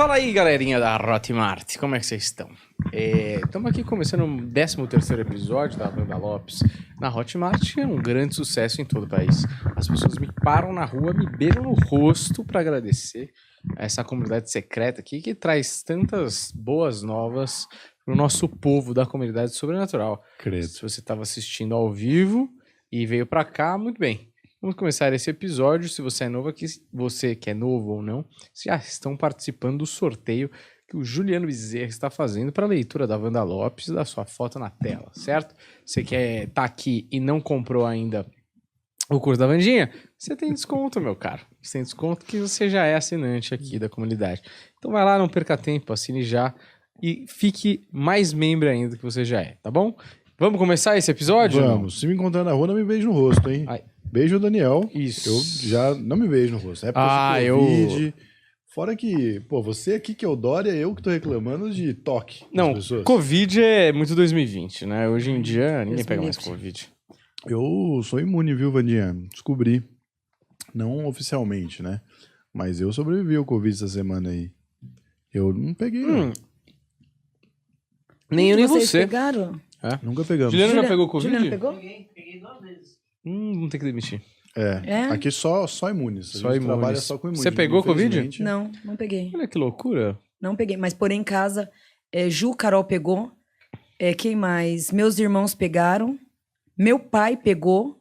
Fala aí, galerinha da Hotmart, como é que vocês estão? Estamos aqui começando o 13º episódio da Wanda Lopes na Hotmart, que é um grande sucesso em todo o país. As pessoas me param na rua, me beijam no rosto para agradecer a essa comunidade secreta aqui que traz tantas boas novas para o nosso povo da comunidade sobrenatural. Credo. Se você estava assistindo ao vivo e veio para cá, muito bem. Vamos começar esse episódio. Se você é novo aqui, você que é novo ou não, já estão participando do sorteio que o Juliano Bezerra está fazendo para a leitura da Wanda Lopes e da sua foto na tela, certo? Você que tá aqui e não comprou ainda o curso da Vandinha, você tem desconto, meu caro. Você tem desconto que você já é assinante aqui da comunidade. Então vai lá, não perca tempo, assine já e fique mais membro ainda do que você já é, tá bom? Vamos começar esse episódio? Vamos. Se me encontrar na rua, não me beijo no rosto, hein? Ai. Beijo, Daniel. Isso. Eu já não me beijo no rosto. É época de Covid. Fora que, pô, você aqui que é o Dória, eu que tô reclamando de toque. Não, Covid é muito 2020, né? Hoje em dia ninguém pega mais Covid. Eu sou imune, viu, Vandinha? Descobri. Não oficialmente, né? Mas eu sobrevivi ao Covid essa semana aí. Eu não peguei, não. Nem eu nem Vocês você. pegaram? Nunca pegamos. Juliano já pegou Covid? Juliano pegou? Peguei 2 vezes. Vamos ter que demitir. É? Aqui só imunes. Só A gente imunes. trabalha só com imunes. Você pegou Covid? Infelizmente. Não peguei. Olha que loucura. Não peguei. Mas porém em casa, Ju, Carol pegou. Quem mais? Meus irmãos pegaram. Meu pai pegou.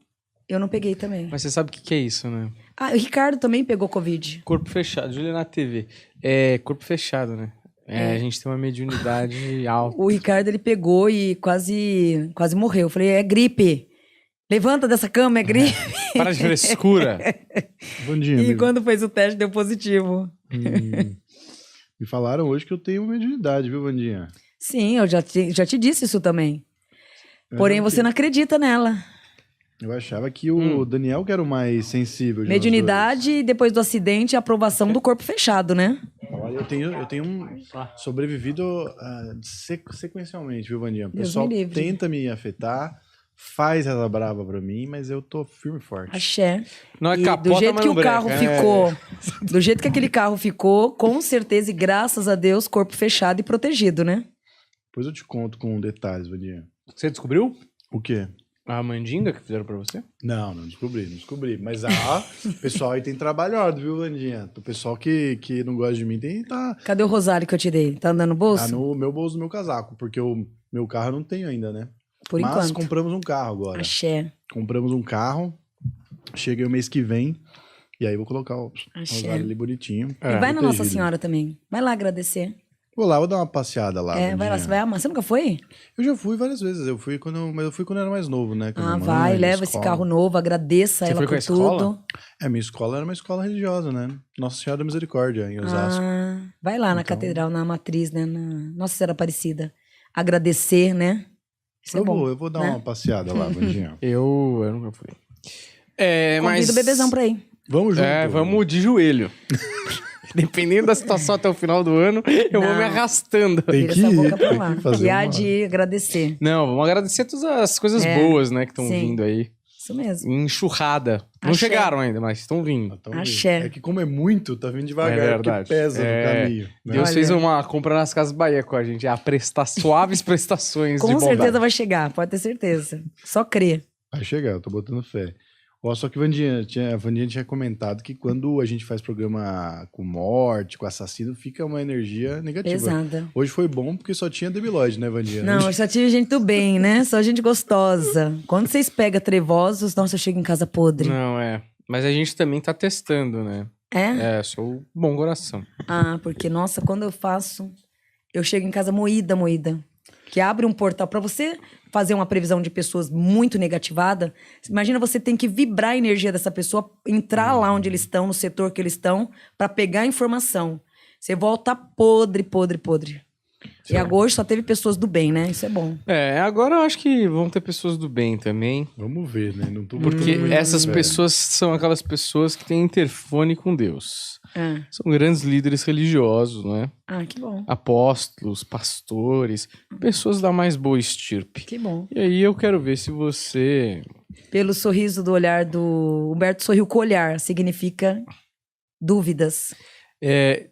Eu não peguei também. Mas você sabe o que é isso, né? Ah, o Ricardo também pegou Covid. Corpo fechado. Juliana na TV. É corpo fechado, né? A gente tem uma mediunidade alta. O Ricardo, ele pegou e quase morreu. Eu falei, é gripe. Levanta dessa cama, é gripe. Para de frescura. Vandinha, E quando fez o teste, deu positivo. me falaram hoje que eu tenho mediunidade, viu, Vandinha? Sim, eu já te disse isso também. Porém, você não acredita nela. Eu achava que o Daniel que era o mais sensível. de nós Mediunidade e depois do acidente, a aprovação do corpo fechado, né? dois. Olha, eu tenho sobrevivido sequencialmente, viu, Vandinha? O Deus pessoal me livre. tenta me afetar, faz essa brava pra mim, mas eu tô firme e forte. Axé. Não é E capota, do jeito mas que não o carro breca, ficou, do jeito que aquele carro ficou, com certeza e graças a Deus, corpo fechado e protegido, né? Depois eu te conto com detalhes, Vandinha. Você descobriu? O quê? A mandinga que fizeram pra você? Não descobri. Mas o pessoal aí tem trabalhado, viu, Vandinha? O pessoal que não gosta de mim tá Cadê o rosário que eu te dei? Tá andando no bolso? no meu bolso do meu casaco, porque o meu carro eu não tenho ainda, né? Por Mas enquanto. compramos um carro agora. Axé. Compramos um carro, chega o mês que vem, e aí vou colocar o Axé. rosário ali bonitinho. E vai na Nossa protegido. Senhora também. Vai lá agradecer. Vou lá, vou dar uma passeada lá. Vai lá, Vandinha. você vai amar. Você nunca foi? Eu já fui várias vezes, mas eu fui quando eu era mais novo, né? Com a minha mãe, Vai, na leva esse escola. carro novo, agradeça Você ela foi com a por escola? tudo. Minha escola era uma escola religiosa, né? Nossa Senhora da Misericórdia, em Osasco. Vai lá na catedral, na matriz, né? Na Nossa Senhora Aparecida. Agradecer, né? Isso é bom. Eu vou dar né? uma passeada lá, Vandinha. Eu nunca fui. Convida Mas... o bebezão pra ir. Vamos junto. Vamos de joelho. Dependendo da situação até o final do ano, eu vou Não. me arrastando. Tem Vira que essa ir, boca pra tem lá. que fazer Que há uma- de agradecer. Não, vamos agradecer todas as coisas boas, né, que estão Sim. vindo aí. Isso mesmo. Enxurrada. Não Axé. chegaram ainda, mas estão vindo. Então, Axé. É que como é muito, tá vindo devagar, É porque verdade. pesa É. no caminho. Né? Deus Olha. fez uma compra nas Casas Bahia com a gente. Suaves prestações de Com bondade. certeza vai chegar, pode ter certeza. Só crer. Vai chegar, eu tô botando fé. Ó, só que a Vandinha tinha comentado que quando a gente faz programa com morte, com assassino, fica uma energia negativa. Pesada. Hoje foi bom porque só tinha debilóide, né, Vandinha? Não, eu só tive gente do bem, né? Só gente gostosa. Quando vocês pegam trevosos, nossa, eu chego em casa podre. Não, Mas a gente também tá testando, né? É? Sou bom coração. Porque, nossa, quando eu faço, eu chego em casa moída. Que abre um portal pra você fazer uma previsão de pessoas muito negativada. Imagina, você tem que vibrar a energia dessa pessoa, entrar lá onde eles estão, no setor que eles estão, pra pegar a informação. Você volta podre. E agora só teve pessoas do bem, né? Isso é bom. Agora eu acho que vão ter pessoas do bem também. Vamos ver, né? Não tô Porque botando muito essas fé. pessoas são aquelas pessoas que têm interfone com Deus. É. São grandes líderes religiosos, né? Que bom. Apóstolos, pastores, pessoas da mais boa estirpe. Que bom. E aí eu quero ver se você... Pelo sorriso do olhar do... Humberto sorriu com o olhar. Significa dúvidas.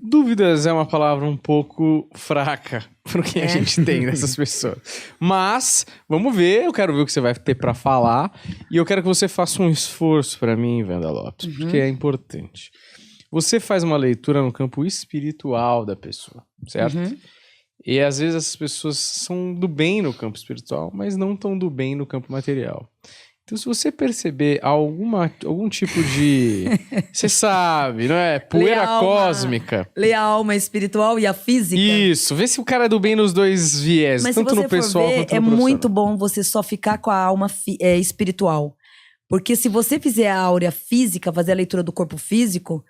Dúvidas é uma palavra um pouco fraca pro que a gente tem dessas pessoas. Mas, vamos ver, eu quero ver o que você vai ter pra falar. E eu quero que você faça um esforço pra mim, Wanda Lopes, porque é importante. Você faz uma leitura no campo espiritual da pessoa, certo? E às vezes essas pessoas são do bem no campo espiritual, mas não tão do bem no campo material. Então, se você perceber algum tipo de... Você sabe, não é? Poeira cósmica. Lê a alma espiritual e a física. Isso, vê se o cara é do bem nos dois viés, Mas tanto se você no pessoal for ver, quanto no é profissional. muito bom você só ficar com a alma espiritual. Porque se você fizer a áurea física, fazer a leitura do corpo físico,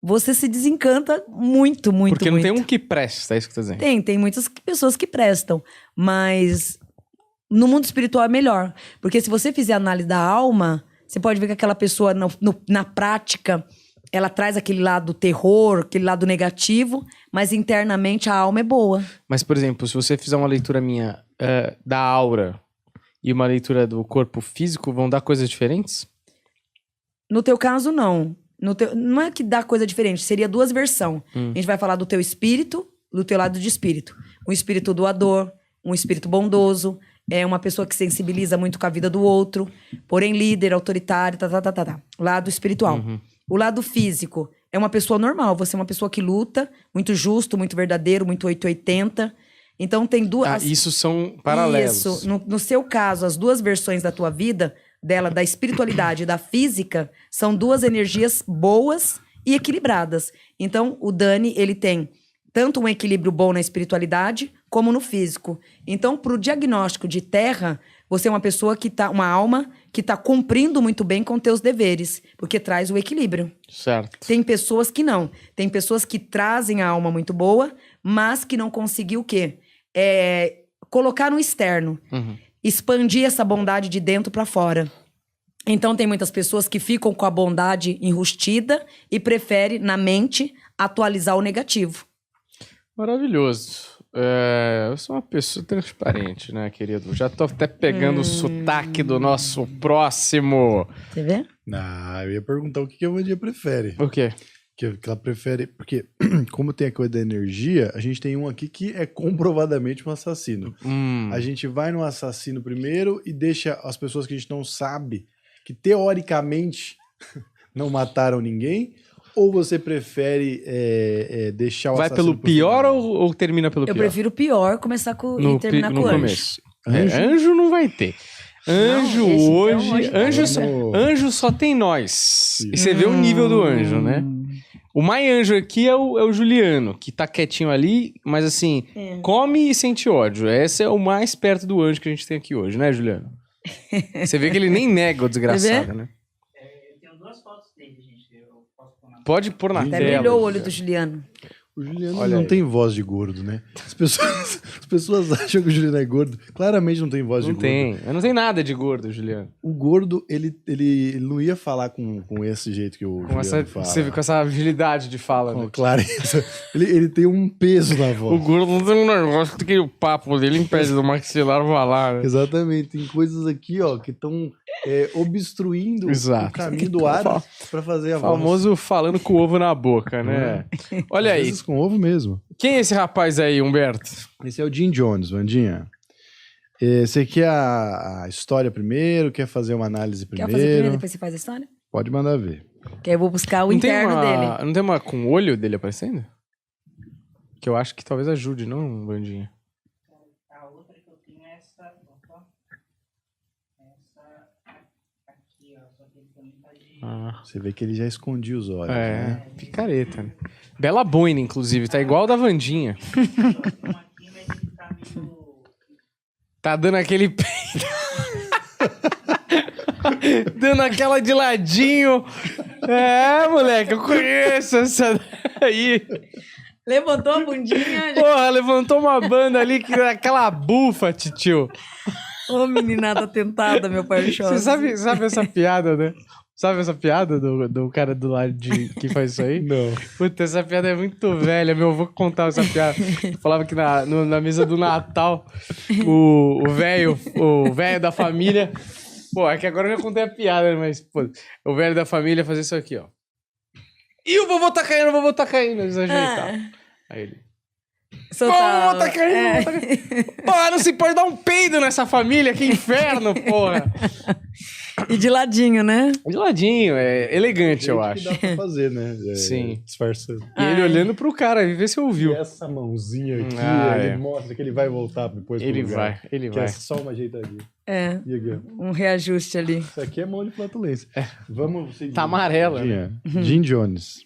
você se desencanta muito, muito, Porque não muito. tem um que presta, é isso que eu tô dizendo. Tem muitas pessoas que prestam, mas no mundo espiritual é melhor. Porque se você fizer a análise da alma, você pode ver que aquela pessoa, na prática, ela traz aquele lado terror, aquele lado negativo, mas internamente a alma é boa. Mas, por exemplo, se você fizer uma leitura minha da aura e uma leitura do corpo físico, vão dar coisas diferentes? No teu caso, não. Não é que dá coisa diferente, seria duas versões. A gente vai falar do teu espírito, do teu lado de espírito. Um espírito doador, um espírito bondoso, é uma pessoa que sensibiliza muito com a vida do outro, porém líder, autoritário, Lado espiritual. O lado físico é uma pessoa normal, você é uma pessoa que luta, muito justo, muito verdadeiro, muito 880. Então tem duas... isso são paralelos. Isso. No seu caso, as duas versões da tua vida, dela, da espiritualidade e da física, são duas energias boas e equilibradas. Então, o Dani, ele tem tanto um equilíbrio bom na espiritualidade, como no físico. Então, pro diagnóstico de terra, você é uma pessoa que tá, uma alma que tá cumprindo muito bem com teus deveres, porque traz o equilíbrio. Certo. Tem pessoas que não. Tem pessoas que trazem a alma muito boa, mas que não conseguiu o quê? Colocar no externo. Expandir essa bondade de dentro para fora. Então, tem muitas pessoas que ficam com a bondade enrustida e preferem, na mente, atualizar o negativo. Maravilhoso. Eu sou uma pessoa transparente, né, querido? Já tô até pegando o sotaque do nosso próximo. Você vê? Eu ia perguntar o que a Vandinha prefere. O quê? Que ela prefere... Porque, como tem a coisa da energia, a gente tem um aqui que é comprovadamente um assassino. A gente vai no assassino primeiro e deixa as pessoas que a gente não sabe, que teoricamente não mataram ninguém... Ou você prefere deixar o Vai assassino pelo pior ou termina pelo pior? Eu prefiro o pior, começar e terminar com o anjo. Começo. Anjo não vai ter. Anjo não, hoje... Anjo só tem nós. Sim. E você vê o nível do anjo, né? O mais anjo aqui é o Juliano, que tá quietinho ali, mas assim, come e sente ódio. Esse é o mais perto do anjo que a gente tem aqui hoje, né, Juliano? Você vê que ele nem nega o desgraçado, né? Eu tenho duas fotos dele, gente. Eu posso pôr na... Pode pôr na Até tela. brilhou o olho do Juliano. O Juliano Olha não aí. tem voz de gordo, né? As pessoas acham que o Juliano é gordo. Claramente não tem voz de Não gordo. tem. Eu não tenho nada de gordo, Juliano. O gordo, ele não ia falar com esse jeito que o Com Juliano fala. com essa agilidade de fala, Com né? clareza. Ele tem um peso na O voz. gordo não tem um negócio que o papo dele impede do maxilar falar, né? Exatamente. Tem coisas aqui, ó, que estão obstruindo Exato. o caminho do ar pra fazer a voz. Famoso falando com o ovo na boca, né? Olha Às aí. vezes com ovo mesmo. Quem é esse rapaz aí, Humberto? Esse é o Jim Jones, Vandinha. Você quer a história primeiro? Quer fazer uma análise Quer primeiro? fazer primeiro, depois você faz a história? Pode mandar ver. Que aí eu vou buscar o Não tem interno dele. Não tem uma com o olho dele aparecendo? Que eu acho que talvez ajude, não, Bandinha? A outra que eu tenho é essa. Opa. Essa aqui, ó. Só que ele também tá de. Você vê que ele já escondia os olhos, né? Picareta, né? Bela boina, inclusive. Tá igual da Vandinha. Só tem um aqui, mas ele tá meio. Tá dando aquele peito. Dando aquela de ladinho. Moleque, eu conheço essa daí. Levantou a bundinha. Porra, levantou uma banda ali que era aquela bufa, titio. Ô, meninada tentada, meu pai. Você sabe essa piada, né? Sabe essa piada do cara do lado que faz isso aí? Não. Puta, essa piada é muito velha. Meu avô contava essa piada. Falava que na mesa do Natal, o velho da família... Pô, é que agora eu já contei a piada, mas... Pô, o velho da família fazia isso aqui, ó. E o vovô tá caindo, exagerar. Aí ele... Soltava. Vovô tá caindo. Porra, não se pode dar um peido nessa família, que inferno, porra. E de ladinho, né? De ladinho, é elegante, eu acho. Que dá pra fazer, né? Sim. Disfarçando. E ele olhando pro cara, ver se ouviu. E essa mãozinha aqui, ele mostra que ele vai voltar depois pro lugar. Ele que vai. É só uma ajeitadinha. É, E aqui, ó. um reajuste ali. Isso aqui é mão de flatulência. Vamos seguir. Tá amarela, né? Jim Jones.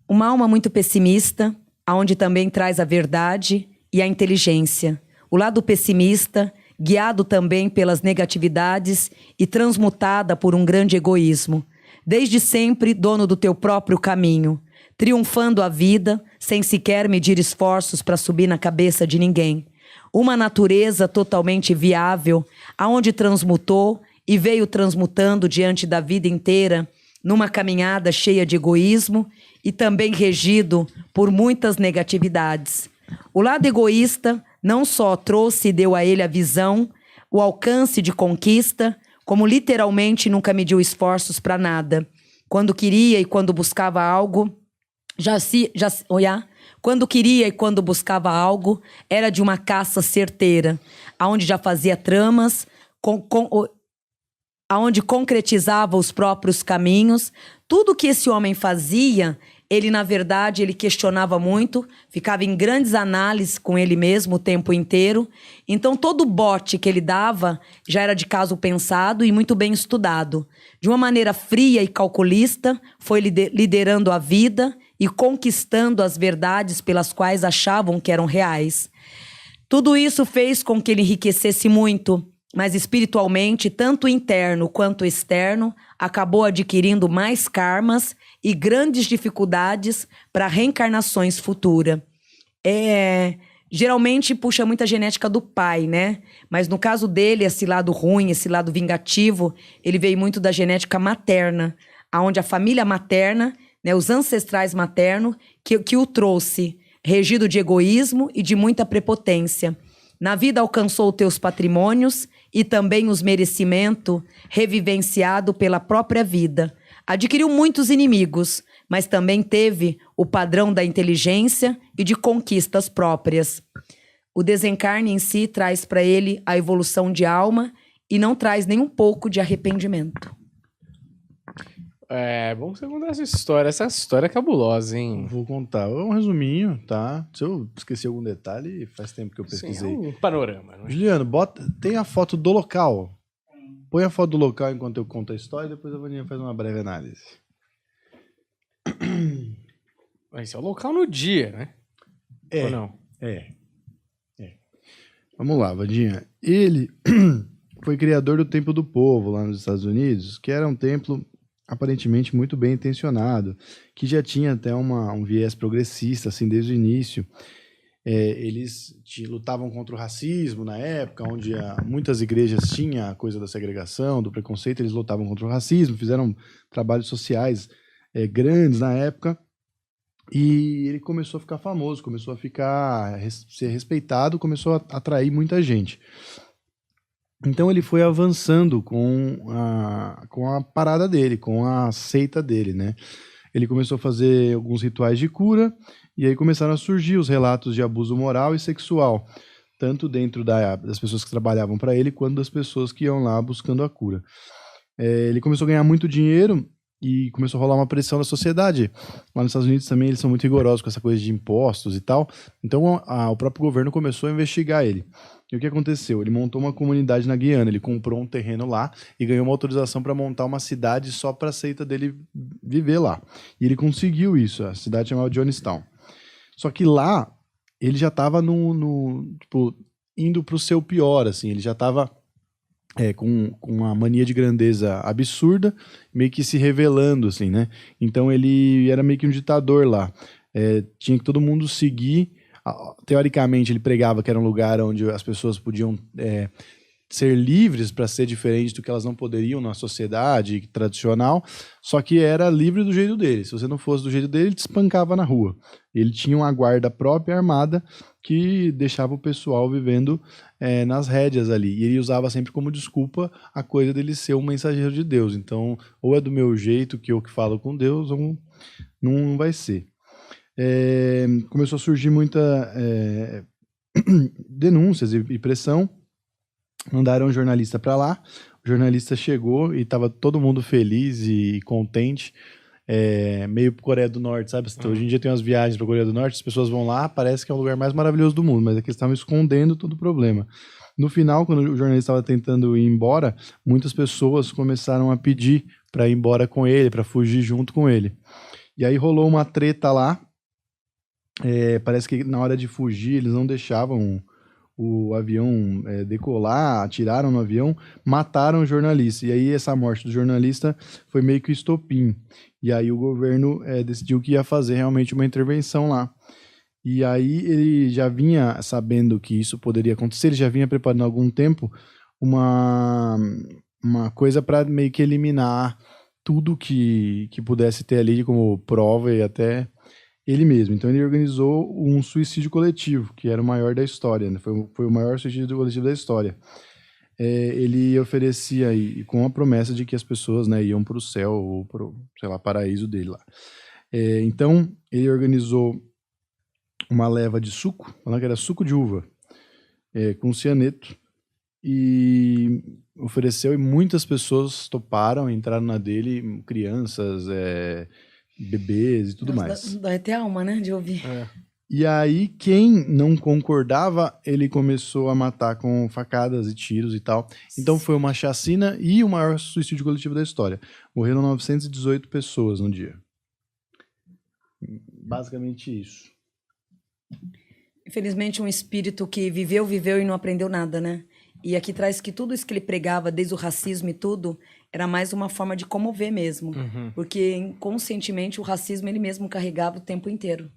Uma alma muito pessimista, aonde também traz a verdade e a inteligência. O lado pessimista, guiado também pelas negatividades e transmutada por um grande egoísmo. Desde sempre, dono do teu próprio caminho, triunfando a vida, sem sequer medir esforços para subir na cabeça de ninguém. Uma natureza totalmente viável, aonde transmutou e veio transmutando diante da vida inteira, numa caminhada cheia de egoísmo e também regido por muitas negatividades. O lado egoísta não só trouxe e deu a ele a visão, o alcance de conquista, como literalmente nunca mediu esforços para nada. Quando queria e quando buscava algo, quando queria e quando buscava algo, era de uma caça certeira, aonde já fazia tramas, aonde concretizava os próprios caminhos. Tudo que esse homem fazia, ele, na verdade, ele questionava muito, ficava em grandes análises com ele mesmo o tempo inteiro. Então, todo bote que ele dava já era de caso pensado e muito bem estudado. De uma maneira fria e calculista, foi liderando a vida e conquistando as verdades pelas quais achavam que eram reais. Tudo isso fez com que ele enriquecesse muito, mas espiritualmente, tanto interno quanto externo, acabou adquirindo mais karmas e grandes dificuldades para reencarnações futuras. Geralmente puxa muita genética do pai, né? Mas no caso dele, esse lado ruim, esse lado vingativo, ele veio muito da genética materna, onde a família materna, né, os ancestrais maternos, que o trouxe, regido de egoísmo e de muita prepotência. Na vida alcançou teus patrimônios e também os merecimentos revivenciado pela própria vida. Adquiriu muitos inimigos, mas também teve o padrão da inteligência e de conquistas próprias. O desencarne em si traz para ele a evolução de alma e não traz nem um pouco de arrependimento. Vamos contar essa história. Essa história é cabulosa, hein? Vou contar. É um resuminho, tá? Se eu esqueci algum detalhe, faz tempo que eu pesquisei. Sim, é um panorama. Não é? Juliano, tem a foto do local. Põe a foto do local enquanto eu conto a história e depois a Vaninha faz uma breve análise. Esse é o local no dia, né? É. Ou não? É. Vamos lá, Vandinha. Ele foi criador do Templo do Povo lá nos Estados Unidos, que era um templo aparentemente muito bem intencionado, que já tinha até um viés progressista, assim, desde o início. Eles lutavam contra o racismo na época, onde muitas igrejas tinham a coisa da segregação, do preconceito, eles lutavam contra o racismo, fizeram trabalhos sociais grandes na época, e ele começou a ficar famoso, começou a ser respeitado, começou a atrair muita gente. Então ele foi avançando com a parada dele, com a seita dele, né? Ele começou a fazer alguns rituais de cura, e aí começaram a surgir os relatos de abuso moral e sexual, tanto dentro das pessoas que trabalhavam para ele, quanto das pessoas que iam lá buscando a cura. Ele começou a ganhar muito dinheiro e começou a rolar uma pressão da sociedade. Lá nos Estados Unidos também eles são muito rigorosos com essa coisa de impostos e tal, então o próprio governo começou a investigar ele. E o que aconteceu? Ele montou uma comunidade na Guiana, ele comprou um terreno lá e ganhou uma autorização para montar uma cidade só para a seita dele viver lá. E ele conseguiu isso, a cidade chamava Jonestown. Só que lá, ele já estava indo para o seu pior, assim, ele já estava com uma mania de grandeza absurda, meio que se revelando, assim, né? Então ele era meio que um ditador lá. Tinha que todo mundo seguir. Teoricamente, ele pregava que era um lugar onde as pessoas podiam ser livres para ser diferente do que elas não poderiam na sociedade tradicional, só que era livre do jeito dele. Se você não fosse do jeito dele, ele te espancava na rua. Ele tinha uma guarda própria armada que deixava o pessoal vivendo nas rédeas ali. E ele usava sempre como desculpa a coisa dele ser um mensageiro de Deus. Então, ou é do meu jeito que eu que falo com Deus, ou não vai ser. Começou a surgir muita denúncias e pressão. Mandaram um jornalista para lá, o jornalista chegou e tava todo mundo feliz e contente, meio Coreia do Norte, sabe? Hoje em dia tem umas viagens para Coreia do Norte, as pessoas vão lá, parece que é o lugar mais maravilhoso do mundo, mas é que eles estavam escondendo todo o problema. No final, quando o jornalista estava tentando ir embora, muitas pessoas começaram a pedir para ir embora com ele, para fugir junto com ele. E aí rolou uma treta lá, parece que na hora de fugir eles não deixavam o avião decolar, atiraram no avião, mataram o jornalista. E aí essa morte do jornalista foi meio que o estopim. E aí o governo decidiu que ia fazer realmente uma intervenção lá. E aí ele já vinha sabendo que isso poderia acontecer, ele já vinha preparando há algum tempo uma coisa para meio que eliminar tudo que pudesse ter ali como prova e até ele mesmo. Então ele organizou um suicídio coletivo, que era o maior da história, né? Foi o maior suicídio coletivo da história. Ele oferecia aí, com a promessa de que as pessoas, né, iam para o céu ou para o, sei lá, paraíso dele lá. Então ele organizou uma leva de suco, falando que era suco de uva, com cianeto, e ofereceu, e muitas pessoas toparam, entraram na dele, crianças, bebês e tudo mais. Dá até alma, né, de ouvir. E aí, quem não concordava, ele começou a matar com facadas e tiros e tal. Então foi uma chacina e o maior suicídio coletivo da história. Morreram 918 pessoas no dia. Basicamente isso. Infelizmente, um espírito que viveu e não aprendeu nada, né? E aqui traz que tudo isso que ele pregava, desde o racismo e tudo, era mais uma forma de comover mesmo. Porque inconscientemente o racismo ele mesmo carregava o tempo inteiro.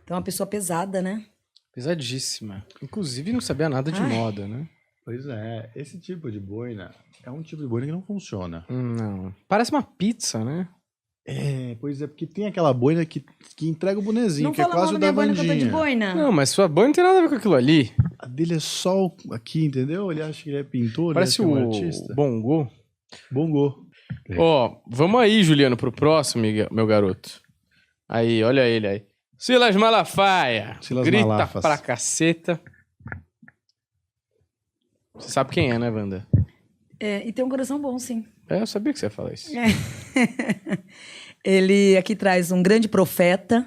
Então é uma pessoa pesada, né? Pesadíssima. Inclusive não sabia nada de moda, né? Pois é, esse tipo de boina é um tipo de boina que não funciona. Não. Parece uma pizza, né? Pois é, porque tem aquela boina que entrega o bonezinho, Não que é fala quase mal o da da minha boina que eu tô de Vandinha. boina. Não, mas sua boina não tem nada a ver com aquilo ali. A dele é só aqui, entendeu? Ele acha que ele é pintor, Parece ele acha que é o um artista. Bongo. Bongo. Ó, vamos aí, Juliano, pro próximo, meu garoto. Aí, olha ele aí. Silas Malafaia. Silas Grita Malafas. pra caceta. Você sabe quem é, né, Wanda? E tem um coração bom, sim. Eu sabia que você ia falar isso. Ele aqui traz um grande profeta,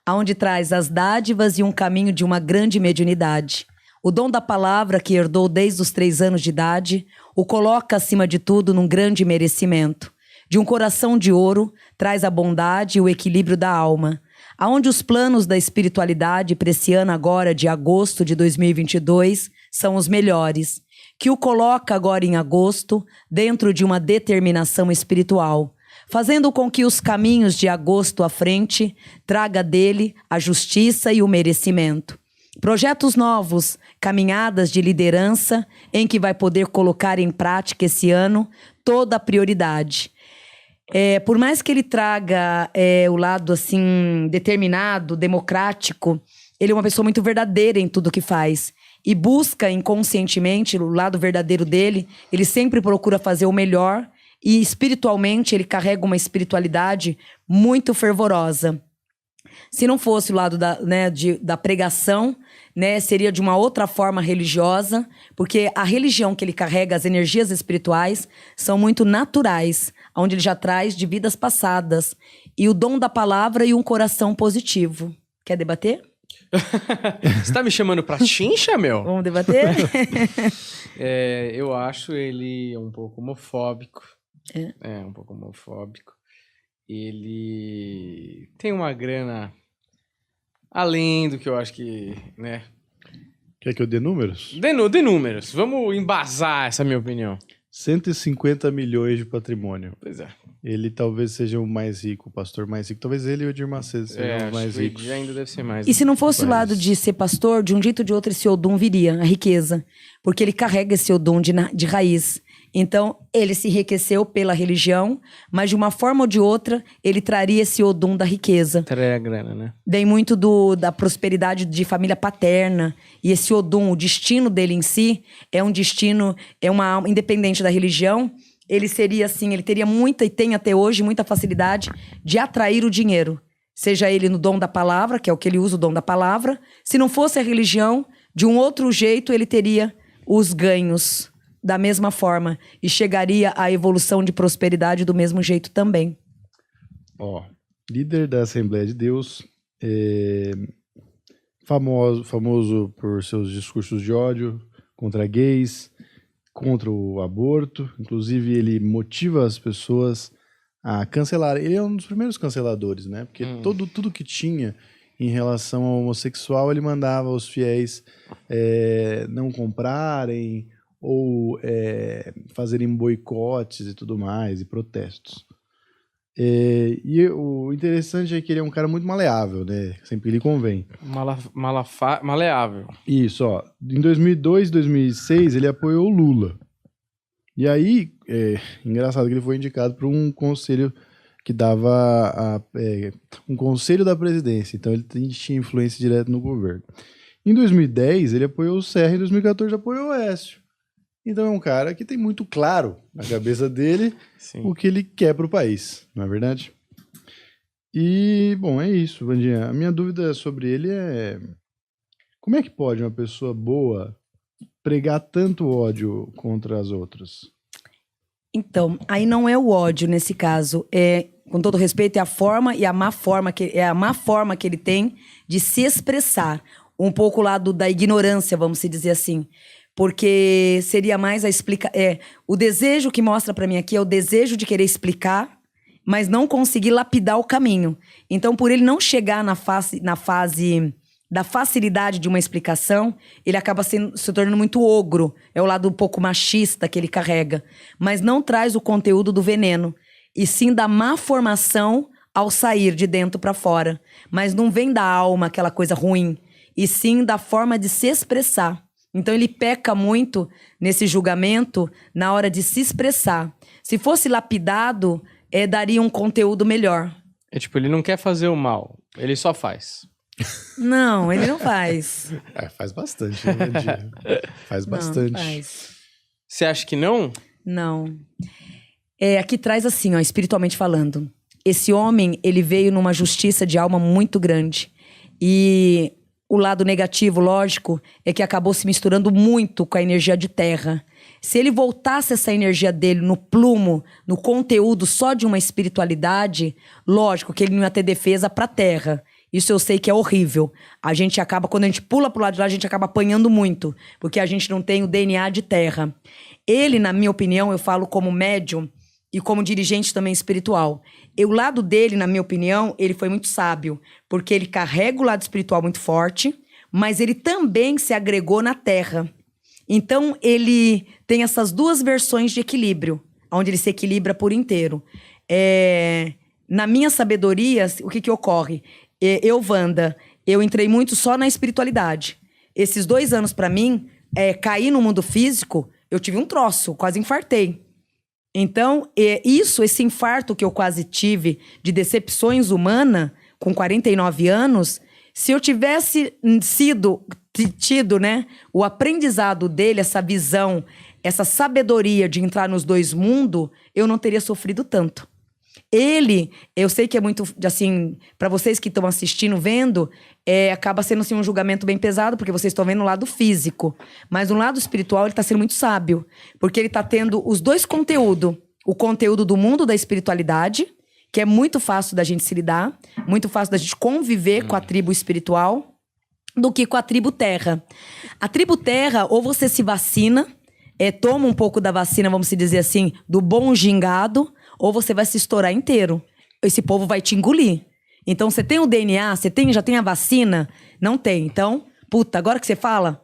aonde traz as dádivas e um caminho de uma grande mediunidade. O dom da palavra que herdou desde os 3 anos de idade, o coloca acima de tudo num grande merecimento. De um coração de ouro, traz a bondade e o equilíbrio da alma. Aonde os planos da espiritualidade para esse ano agora de agosto de 2022 são os melhores. Que o coloca agora em agosto dentro de uma determinação espiritual, fazendo com que os caminhos de agosto à frente traga dele a justiça e o merecimento. Projetos novos, caminhadas de liderança em que vai poder colocar em prática esse ano toda a prioridade. Por mais que ele traga o lado assim determinado, democrático, ele é uma pessoa muito verdadeira em tudo que faz. E busca inconscientemente o lado verdadeiro dele, ele sempre procura fazer o melhor e espiritualmente ele carrega uma espiritualidade muito fervorosa. Se não fosse o lado da pregação, né, seria de uma outra forma religiosa, porque a religião que ele carrega, as energias espirituais, são muito naturais, onde ele já traz de vidas passadas. E o dom da palavra e um coração positivo. Quer debater? Você tá me chamando pra chincha, meu? Vamos debater? Eu acho ele um pouco homofóbico. Um pouco homofóbico. Ele tem uma grana além do que eu acho que, né? Quer que eu dê números? Dê números. Vamos embasar essa minha opinião. 150 milhões de patrimônio. Pois é. Ele talvez seja o mais rico, o pastor mais rico. Talvez ele e o Edir Macedo sejam os mais ricos. Ainda deve ser mais. E se não fosse o lado de ser pastor, de um jeito ou de outro, esse Odum viria, a riqueza. Porque ele carrega esse Odum de raiz. Então, ele se enriqueceu pela religião, mas de uma forma ou de outra, ele traria esse Odum da riqueza. Traria a grana, né? Vem muito da prosperidade de família paterna. E esse Odum, o destino dele em si, é um destino, é uma alma independente da religião. Ele seria assim, ele teria muita, e tem até hoje, muita facilidade de atrair o dinheiro. Seja ele no dom da palavra, que é o que ele usa, o dom da palavra. Se não fosse a religião, de um outro jeito, ele teria os ganhos da mesma forma. E chegaria à evolução de prosperidade do mesmo jeito também. Ó, líder da Assembleia de Deus, famoso por seus discursos de ódio contra gays, contra o aborto. Inclusive, ele motiva as pessoas a cancelar. Ele é um dos primeiros canceladores, né? Porque tudo que tinha em relação ao homossexual, ele mandava os fiéis não comprarem ou fazerem boicotes e tudo mais, e protestos. E o interessante é que ele é um cara muito maleável, né? Sempre lhe convém. Maleável. Isso, ó. Em 2002, 2006, ele apoiou o Lula. E aí, engraçado que ele foi indicado para um conselho que dava um conselho da presidência. Então ele tinha influência direta no governo. Em 2010, ele apoiou o Serra. Em 2014, apoiou o Aécio. Então é um cara que tem muito claro na cabeça dele o que ele quer para o país, não é verdade? E, bom, é isso, Vandinha. A minha dúvida sobre ele é: como é que pode uma pessoa boa pregar tanto ódio contra as outras? Então, aí não é o ódio nesse caso. Com todo respeito, é a forma e a má forma que ele tem de se expressar. Um pouco lá da ignorância, vamos dizer assim. Porque seria mais o desejo que mostra pra mim aqui é o desejo de querer explicar, mas não conseguir lapidar o caminho. Então, por ele não chegar na fase da facilidade de uma explicação, ele acaba se tornando muito ogro. É o lado um pouco machista que ele carrega. Mas não traz o conteúdo do veneno, e sim da má formação ao sair de dentro pra fora. Mas não vem da alma aquela coisa ruim, e sim da forma de se expressar. Então ele peca muito nesse julgamento na hora de se expressar. Se fosse lapidado, daria um conteúdo melhor. Ele não quer fazer o mal, ele só faz. Não, ele não faz. Faz bastante, né, Vandinha? Faz bastante. Não, faz. Você acha que não? Não. Aqui traz assim, ó, espiritualmente falando. Esse homem, ele veio numa justiça de alma muito grande. E o lado negativo, lógico, é que acabou se misturando muito com a energia de terra. Se ele voltasse essa energia dele no plumo, no conteúdo só de uma espiritualidade, lógico que ele não ia ter defesa pra terra. Isso eu sei que é horrível. A gente acaba, quando a gente pula pro lado de lá, a gente acaba apanhando muito, porque a gente não tem o DNA de terra. Ele, na minha opinião, eu falo como médium e como dirigente também espiritual. O lado dele, na minha opinião, ele foi muito sábio, porque ele carrega o lado espiritual muito forte, mas ele também se agregou na terra. Então, ele tem essas duas versões de equilíbrio, onde ele se equilibra por inteiro. Na minha sabedoria, o que ocorre? Wanda, eu entrei muito só na espiritualidade. Esses 2 anos, pra mim, cair no mundo físico, eu tive um troço, quase infartei. Então, esse infarto que eu quase tive de decepções humanas, com 49 anos, se eu tivesse tido, né, o aprendizado dele, essa visão, essa sabedoria de entrar nos 2 mundos, eu não teria sofrido tanto. Eu sei que é muito, assim, para vocês que estão assistindo, vendo, acaba sendo assim, um julgamento bem pesado, porque vocês estão vendo o lado físico. Mas no lado espiritual, ele está sendo muito sábio. Porque ele está tendo os 2 conteúdos. O conteúdo do mundo da espiritualidade, que é muito fácil da gente se lidar, muito fácil da gente conviver com a tribo espiritual, do que com a tribo terra. A tribo terra, ou você se vacina, toma um pouco da vacina, vamos dizer assim, do bom gingado, ou você vai se estourar inteiro. Esse povo vai te engolir. Então, você tem o DNA, já tem a vacina? Não tem. Então, agora que você fala,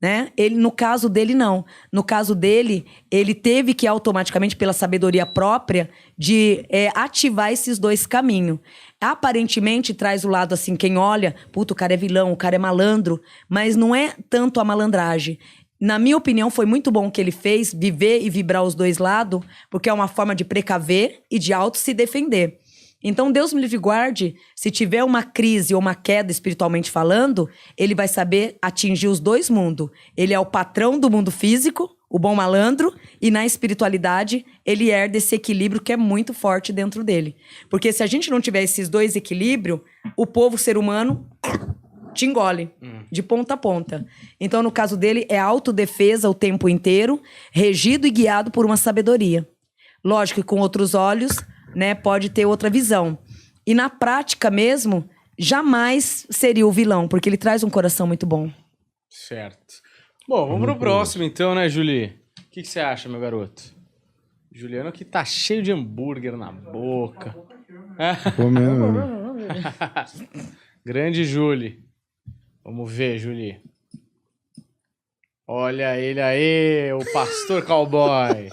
né? No caso dele, não. No caso dele, ele teve que automaticamente, pela sabedoria própria, de ativar esses dois caminhos. Aparentemente, traz o lado assim, quem olha, puta, o cara é vilão, o cara é malandro, mas não é tanto a malandragem. Na minha opinião, foi muito bom o que ele fez, viver e vibrar os dois lados, porque é uma forma de precaver e de auto se defender. Então, Deus me livre e guarde, se tiver uma crise ou uma queda espiritualmente falando, ele vai saber atingir os dois mundos. Ele é o patrão do mundo físico, o bom malandro, e na espiritualidade, ele herda esse equilíbrio que é muito forte dentro dele. Porque se a gente não tiver esses dois equilíbrios, o povo, ser humano, te engole, de ponta a ponta. Então, no caso dele, é autodefesa o tempo inteiro, regido e guiado por uma sabedoria. Lógico que com outros olhos, né, pode ter outra visão. E na prática mesmo, jamais seria o vilão, porque ele traz um coração muito bom. Certo. Bom, vamos pro próximo então, né, Julie? O que você acha, meu garoto? Juliano que tá cheio de hambúrguer na boca. Grande Julie. Vamos ver, Julie. Olha ele aí, o pastor cowboy.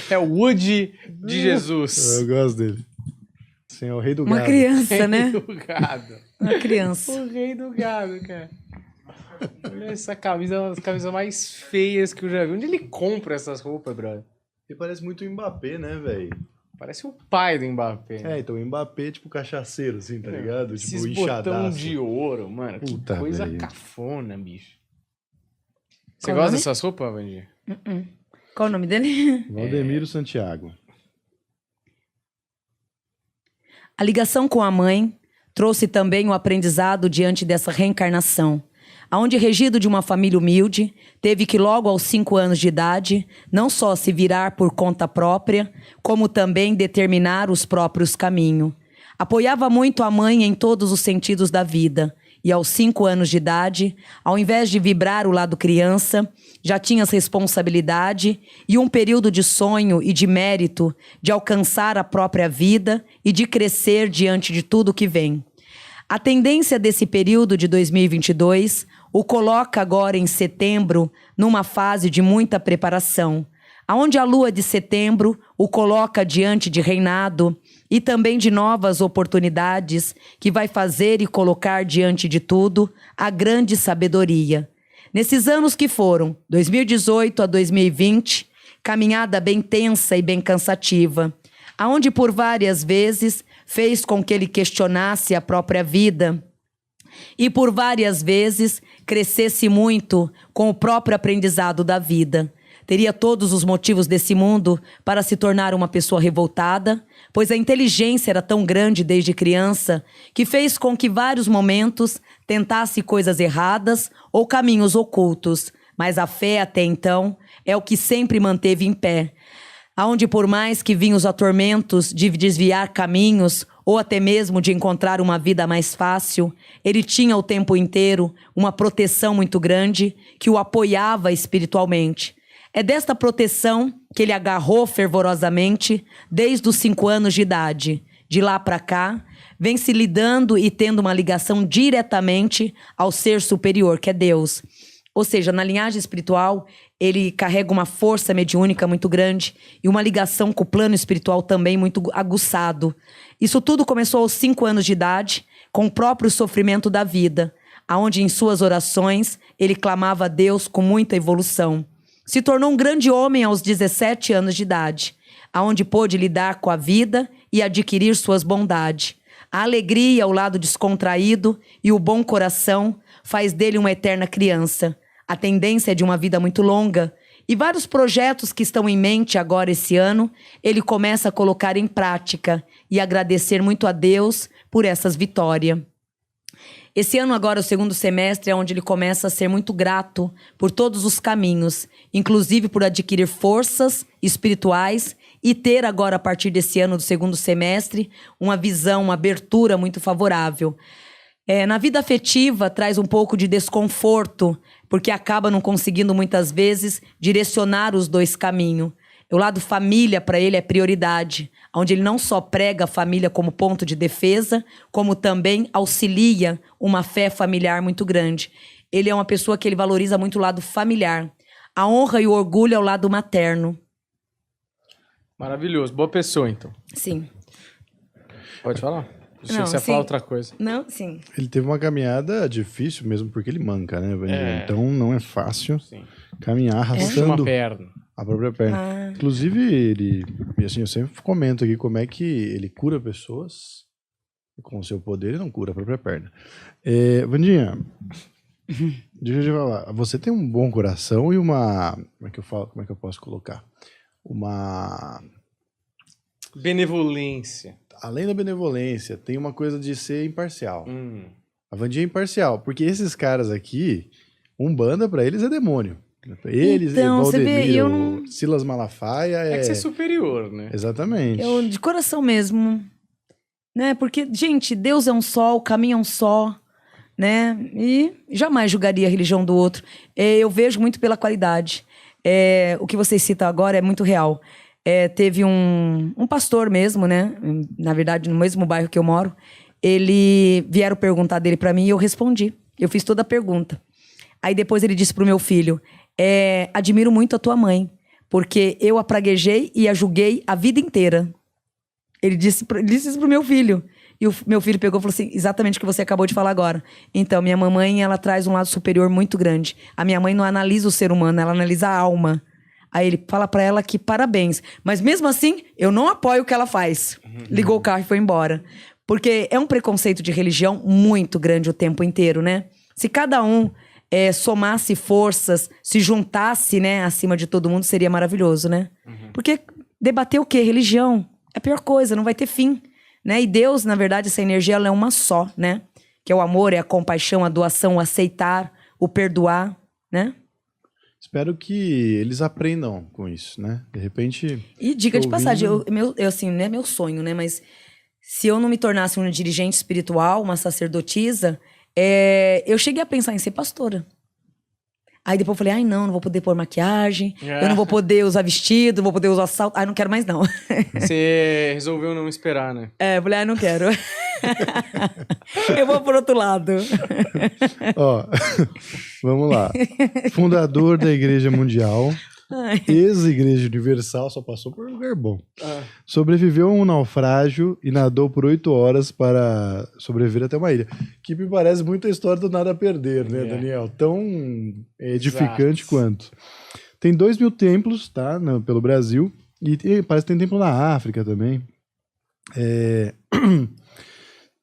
É o Woody de Jesus. Eu gosto dele. Sim, é o rei do gado. Uma criança, né? Rei do gado. Uma criança. O rei do gado, cara. Olha essa camisa, uma das camisas mais feias que eu já vi. Onde ele compra essas roupas, brother? Ele parece muito o Mbappé, né, velho? Parece o pai do Mbappé. É, então o Mbappé é tipo cachaceiro, assim, tá ligado? Esses Tipo botão inchadaço. de ouro, mano. Puta, que coisa véio. cafona, bicho. Você Qual gosta nome? dessas roupas, Vandir? Qual o nome dele? Valdemiro Santiago. A ligação com a mãe trouxe também o aprendizado diante dessa reencarnação, aonde, regido de uma família humilde, teve que logo aos 5 anos de idade, não só se virar por conta própria, como também determinar os próprios caminhos. Apoiava muito a mãe em todos os sentidos da vida, e aos 5 anos de idade, ao invés de vibrar o lado criança, já tinha as responsabilidade e um período de sonho e de mérito de alcançar a própria vida e de crescer diante de tudo que vem. A tendência desse período de 2022 o coloca agora em setembro numa fase de muita preparação, aonde a lua de setembro o coloca diante de reinado e também de novas oportunidades que vai fazer e colocar diante de tudo a grande sabedoria. Nesses anos que foram, 2018 a 2020, caminhada bem tensa e bem cansativa, aonde por várias vezes fez com que ele questionasse a própria vida e por várias vezes crescesse muito com o próprio aprendizado da vida. Teria todos os motivos desse mundo para se tornar uma pessoa revoltada, pois a inteligência era tão grande desde criança que fez com que vários momentos tentasse coisas erradas ou caminhos ocultos, mas a fé até então é o que sempre manteve em pé. Aonde por mais que vinham os atormentos de desviar caminhos ou até mesmo de encontrar uma vida mais fácil, ele tinha o tempo inteiro uma proteção muito grande que o apoiava espiritualmente. É desta proteção que ele agarrou fervorosamente desde os 5 anos de idade. De lá para cá, vem se lidando e tendo uma ligação diretamente ao ser superior, que é Deus. Ou seja, na linhagem espiritual, ele carrega uma força mediúnica muito grande e uma ligação com o plano espiritual também muito aguçado. Isso tudo começou aos 5 anos de idade, com o próprio sofrimento da vida, aonde em suas orações ele clamava a Deus com muita evolução. Se tornou um grande homem aos 17 anos de idade, aonde pôde lidar com a vida e adquirir suas bondades. A alegria, o lado descontraído e o bom coração faz dele uma eterna criança. A tendência é de uma vida muito longa e vários projetos que estão em mente agora esse ano, ele começa a colocar em prática e agradecer muito a Deus por essas vitórias. Esse ano agora, o 2º semestre, é onde ele começa a ser muito grato por todos os caminhos, inclusive por adquirir forças espirituais e ter agora, a partir desse ano do 2º semestre, uma visão, uma abertura muito favorável. Na vida afetiva, traz um pouco de desconforto, porque acaba não conseguindo muitas vezes direcionar os dois caminhos. O lado família, para ele, é prioridade, onde ele não só prega a família como ponto de defesa, como também auxilia uma fé familiar muito grande. ele é uma pessoa que ele valoriza muito o lado familiar. A honra e o orgulho é o lado materno. Maravilhoso. Boa pessoa, então. Sim. Pode falar? Achei Não, que você ia sim. falar outra coisa. Não, sim. Ele teve uma caminhada difícil mesmo, porque ele manca, né, Vandinha? Então não é fácil Sim. caminhar Uma arrastando perna. a própria perna. Ah. Inclusive, ele... E assim, eu sempre comento aqui como é que ele cura pessoas com o seu poder e não cura a própria perna. Vandinha, deixa eu te falar. Você tem um bom coração e uma... Como é que eu falo? Como é que eu posso colocar? Uma... Benevolência. Além da benevolência, tem uma coisa de ser imparcial. A Vandinha é imparcial, porque esses caras aqui, Umbanda pra eles é demônio. Eles, Então, você vê, Valdemiro, eu não- Silas Malafaia É que você é superior, né? Exatamente. Eu, de coração mesmo, né? Porque, gente, Deus é um só, o caminho é um só, né? E jamais julgaria a religião do outro. Eu vejo muito pela qualidade. O que vocês citam agora é muito real. Teve um pastor mesmo, né? Na verdade, no mesmo bairro que eu moro. Vieram perguntar dele pra mim e eu respondi. Eu fiz toda a pergunta. Aí depois ele disse pro meu filho, admiro muito a tua mãe, porque eu a praguejei e a julguei a vida inteira. Ele disse isso pro meu filho. E o meu filho pegou e falou assim, exatamente o que você acabou de falar agora. Então, minha mamãe, ela traz um lado superior muito grande. A minha mãe não analisa o ser humano, ela analisa a alma. Aí ele fala pra ela que parabéns. Mas mesmo assim, eu não apoio o que ela faz. Ligou o carro e foi embora. Porque é um preconceito de religião muito grande o tempo inteiro, né? Se cada um somasse forças, se juntasse, né, acima de todo mundo, seria maravilhoso, né? Porque debater o quê? Religião é a pior coisa, não vai ter fim, né? E Deus, na verdade, essa energia, ela é uma só, né? Que é o amor, é a compaixão, a doação, o aceitar, o perdoar, né? Espero que eles aprendam com isso, né? De repente... E diga de ouvindo- passagem, eu assim, não é meu sonho, né? Mas se eu não me tornasse uma dirigente espiritual, uma sacerdotisa, eu cheguei a pensar em ser pastora. Aí depois eu falei, não vou poder pôr maquiagem, eu não vou poder usar vestido, não vou poder usar salto. Não quero mais não. Você resolveu não esperar, né? Eu falei, não quero. Eu vou por outro lado. Ó, vamos lá. Fundador da Igreja Mundial, Ai. ex-Igreja Universal, só passou por um lugar bom. Sobreviveu a um naufrágio e nadou por 8 horas para sobreviver até uma ilha. Que me parece muito a história do Nada a Perder, né, Daniel? Tão edificante Exato. quanto. Tem 2.000 templos, tá, pelo Brasil. E parece que tem templo na África também.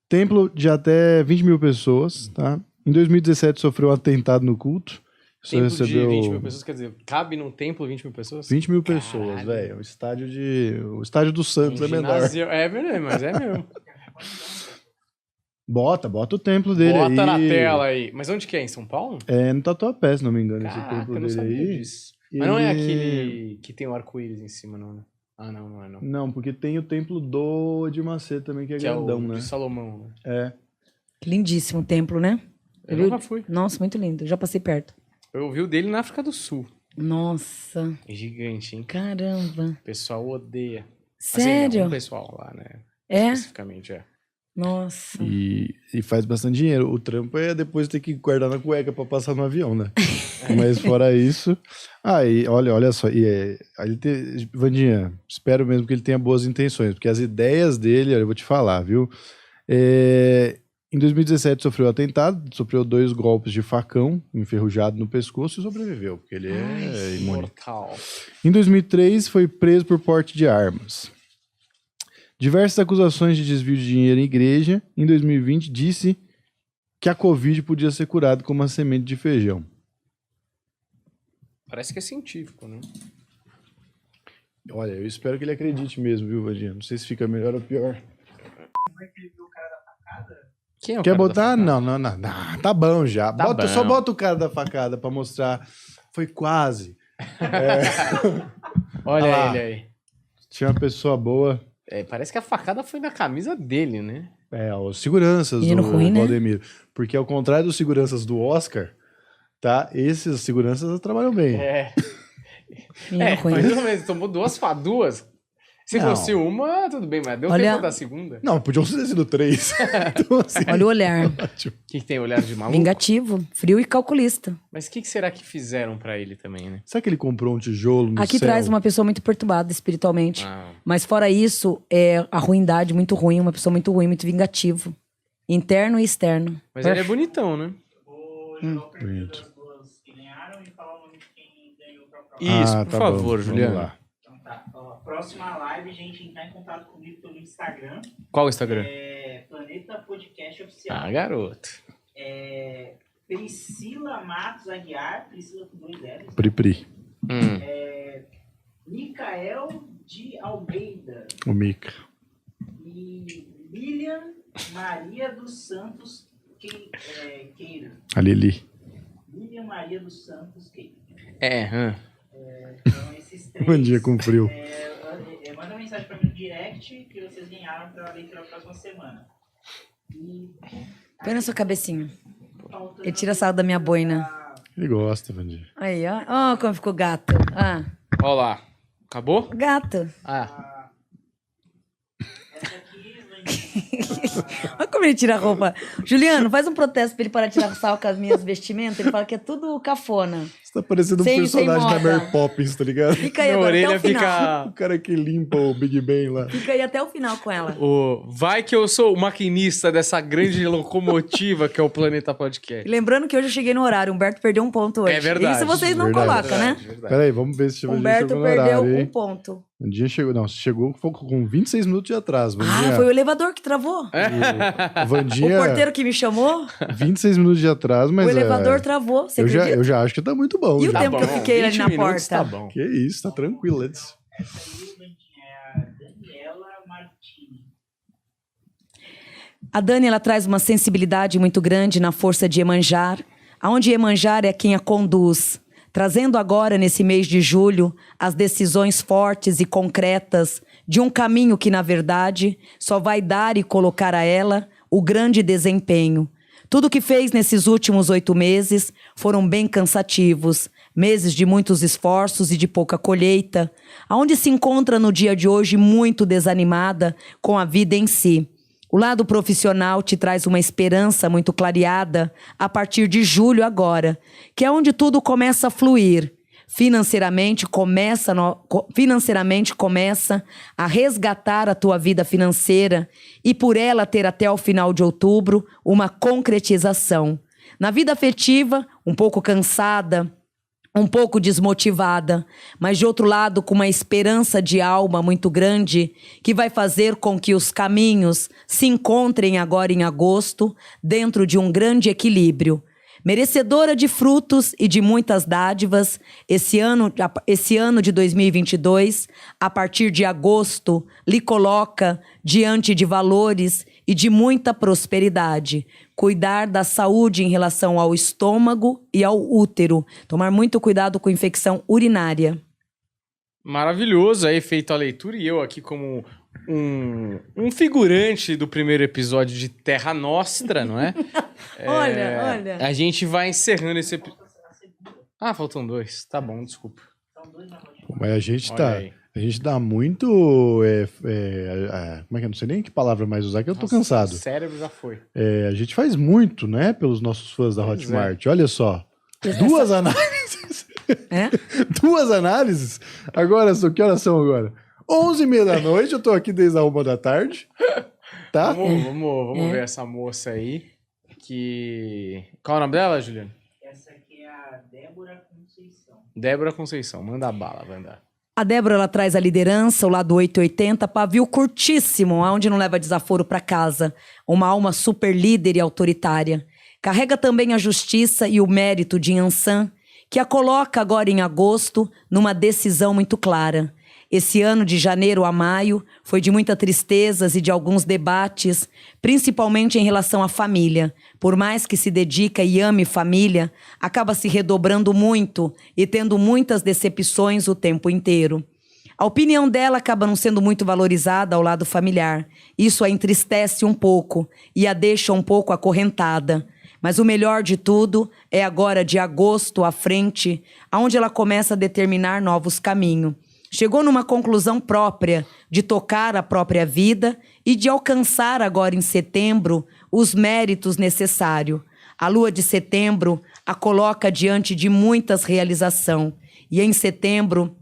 Templo de até 20 mil pessoas, tá? Em 2017 sofreu um atentado no culto. Só Templo recebeu de 20 mil pessoas, quer dizer, cabe num templo 20 mil pessoas? 20 mil pessoas, Caralho. velho. O estádio do Santos Um é menor. ginásio- É verdade, mas é mesmo. Bota o templo dele aí. Bota na tela aí. Mas onde que é? Em São Paulo? É no Tatuapé, se não me engano, esse Caraca, templo eu não dele sabia aí. disso. Mas não é Ele- aquele que tem o arco-íris em cima, não, né? Ah, não é não. Não, porque tem o templo do Edir Macedo também, que é Que é grandão, o né? de Salomão, né? É. Lindíssimo o templo, né? Eu Viu? nunca fui. Nossa, muito lindo. Já passei perto. Eu ouvi o dele na África do Sul. Nossa, É gigante, hein? caramba. O pessoal odeia. Sério? Assim, não, o pessoal lá, né? É? Especificamente, é. Nossa. E faz bastante dinheiro. O trampo é depois ter que guardar na cueca pra passar no avião, né? Mas fora isso... Aí, olha só. Vandinha, espero mesmo que ele tenha boas intenções, porque as ideias dele, olha, eu vou te falar, viu? Em 2017 sofreu atentado, sofreu 2 golpes de facão enferrujado no pescoço e sobreviveu, porque ele é imune. Mortal. Em 2003 foi preso por porte de armas. Diversas acusações de desvio de dinheiro em igreja. Em 2020 disse que a Covid podia ser curada com uma semente de feijão. Parece que é científico, né? Olha, eu espero que ele acredite mesmo, viu, Vandinha? Não sei se fica melhor ou pior. Quem é o Quer cara da botar? facada? Não, tá bom já. Tá bom. Só bota o cara da facada pra mostrar. Foi quase. Olha lá. ele aí. Tinha uma pessoa boa. Parece que a facada foi na camisa dele, né? Os seguranças Menino do ruim, né? Valdemiro. Porque ao contrário dos seguranças do Oscar, tá? Esses seguranças trabalham bem. Menino ruim. mais ou menos. Tomou duas. Se Não. fosse uma, tudo bem, mas deu Olha- tempo da segunda. Não, podiam ter sido 3. Então, assim, Olha o olhar. ótimo. O que tem olhar de maluco? Vingativo, frio e calculista. Mas o que será que fizeram pra ele também, né? Será que ele comprou um tijolo no Aqui céu? traz uma pessoa muito perturbada espiritualmente. Ah, Mas fora isso, é a ruindade muito ruim, uma pessoa muito ruim, muito vingativo. Interno e externo. mas ele é bonitão, né? Vou jogar o perfil bonito. das duas que ganharam e falar o nome de quem ganhou pra prova. Isso, Ah, por tá favor, bom. Juliano. Vamos lá. Então tá. Ó, próxima live, gente, entrar em contato comigo pelo Instagram. Qual o Instagram? Planeta Podcast Oficial. Ah, garoto. Priscila Matos Aguiar, Priscila com 2 L's. Pri. Micael de Almeida O Mica. e Lilian Maria dos Santos Queira. A Lili. Lilian Maria dos Santos Queira. Então, esses 3. Bom dia com frio. Manda mensagem pra mim no direct que vocês ganharam pra leitura da próxima semana. E Põe na sua cabecinha. faltando Ele tira sarro da minha boina. Ele gosta, Vandir. Aí, ó. Ó, como ficou gato. Ah, Ó lá. Acabou? gato. Ah. essa aqui, Vandinha, Olha como ele tira a roupa. Juliano, faz um protesto pra ele parar de tirar sarro com as minhas vestimentas. Ele fala que é tudo cafona. Você tá parecendo um Sem personagem da moda. Mary Poppins, tá ligado? Fica aí Minha agora até orelha o final. O fica... cara que limpa o Big Ben lá. Fica aí até o final com ela. Vai que eu sou o maquinista dessa grande locomotiva que é o Planeta E Podcast. lembrando que hoje eu cheguei no horário. Humberto perdeu um ponto hoje. É verdade. Isso vocês não Verdade. colocam, né? Verdade. Peraí, vamos ver se o Vandinha Humberto chegou no perdeu horário, um hein? ponto. Vandinha chegou... Não, chegou com 26 minutos de atraso. Ah, Vandinha, foi o elevador que travou. o O Vandinha, porteiro que me chamou, 26 minutos de atraso, mas o elevador é... travou. Você eu acredita? já acho que tá muito bom. E o já. tempo que eu fiquei ali 20 na minutos porta? Tá bom. Que isso, tá tranquilo. Edson. essa aí, Vandinha, é a Daniela Martini. A Dani, ela traz uma sensibilidade muito grande na força de Iemanjar, aonde Iemanjar é quem a conduz, trazendo agora, nesse mês de julho, as decisões fortes e concretas de um caminho que, na verdade, só vai dar e colocar a ela o grande desempenho. Tudo que fez nesses últimos 8 meses foram bem cansativos, meses de muitos esforços e de pouca colheita, aonde se encontra no dia de hoje muito desanimada com a vida em si. O lado profissional te traz uma esperança muito clareada a partir de julho agora, que é onde tudo começa a fluir. Financeiramente começa a resgatar a tua vida financeira e por ela ter até o final de outubro uma concretização. Na vida afetiva, um pouco cansada, um pouco desmotivada, mas de outro lado com uma esperança de alma muito grande que vai fazer com que os caminhos se encontrem agora em agosto dentro de um grande equilíbrio. Merecedora de frutos e de muitas dádivas, esse ano de 2022, a partir de agosto, lhe coloca diante de valores e de muita prosperidade. Cuidar da saúde em relação ao estômago e ao útero. Tomar muito cuidado com infecção urinária. Maravilhoso aí, feito a leitura. E eu aqui como um figurante do primeiro episódio de Terra Nostra, não é? Olha. A gente vai encerrando esse episódio. Ah, faltam 2. Tá bom, desculpa. Mas a gente Olha aí. A gente dá muito. Como é que eu não sei nem que palavra mais usar, que eu tô Nossa, cansado. O cérebro já foi. A gente faz muito, né, pelos nossos fãs da Pois Hotmart. Olha só. 2 análises. É? 2 análises? Agora, que horas são agora? 11h30 da noite, eu tô aqui desde a 1 da tarde. Tá? Vamos ver essa moça aí. Qual é o nome dela, Juliano? Essa aqui é a Débora Conceição. Débora Conceição. Manda a bala, Wanda. A Débora, ela traz a liderança, o lado 880, pavio curtíssimo, onde não leva desaforo para casa. Uma alma super líder e autoritária. Carrega também a justiça e o mérito de Yansan, que a coloca agora em agosto numa decisão muito clara. Esse ano de janeiro a maio foi de muitas tristezas e de alguns debates, principalmente em relação à família. Por mais que se dedica e ame família, acaba se redobrando muito e tendo muitas decepções o tempo inteiro. A opinião dela acaba não sendo muito valorizada ao lado familiar. Isso a entristece um pouco e a deixa um pouco acorrentada. Mas o melhor de tudo é agora de agosto à frente, onde ela começa a determinar novos caminhos. Chegou numa conclusão própria de tocar a própria vida e de alcançar agora em setembro os méritos necessários. A lua de setembro a coloca diante de muitas realizações. E em setembro,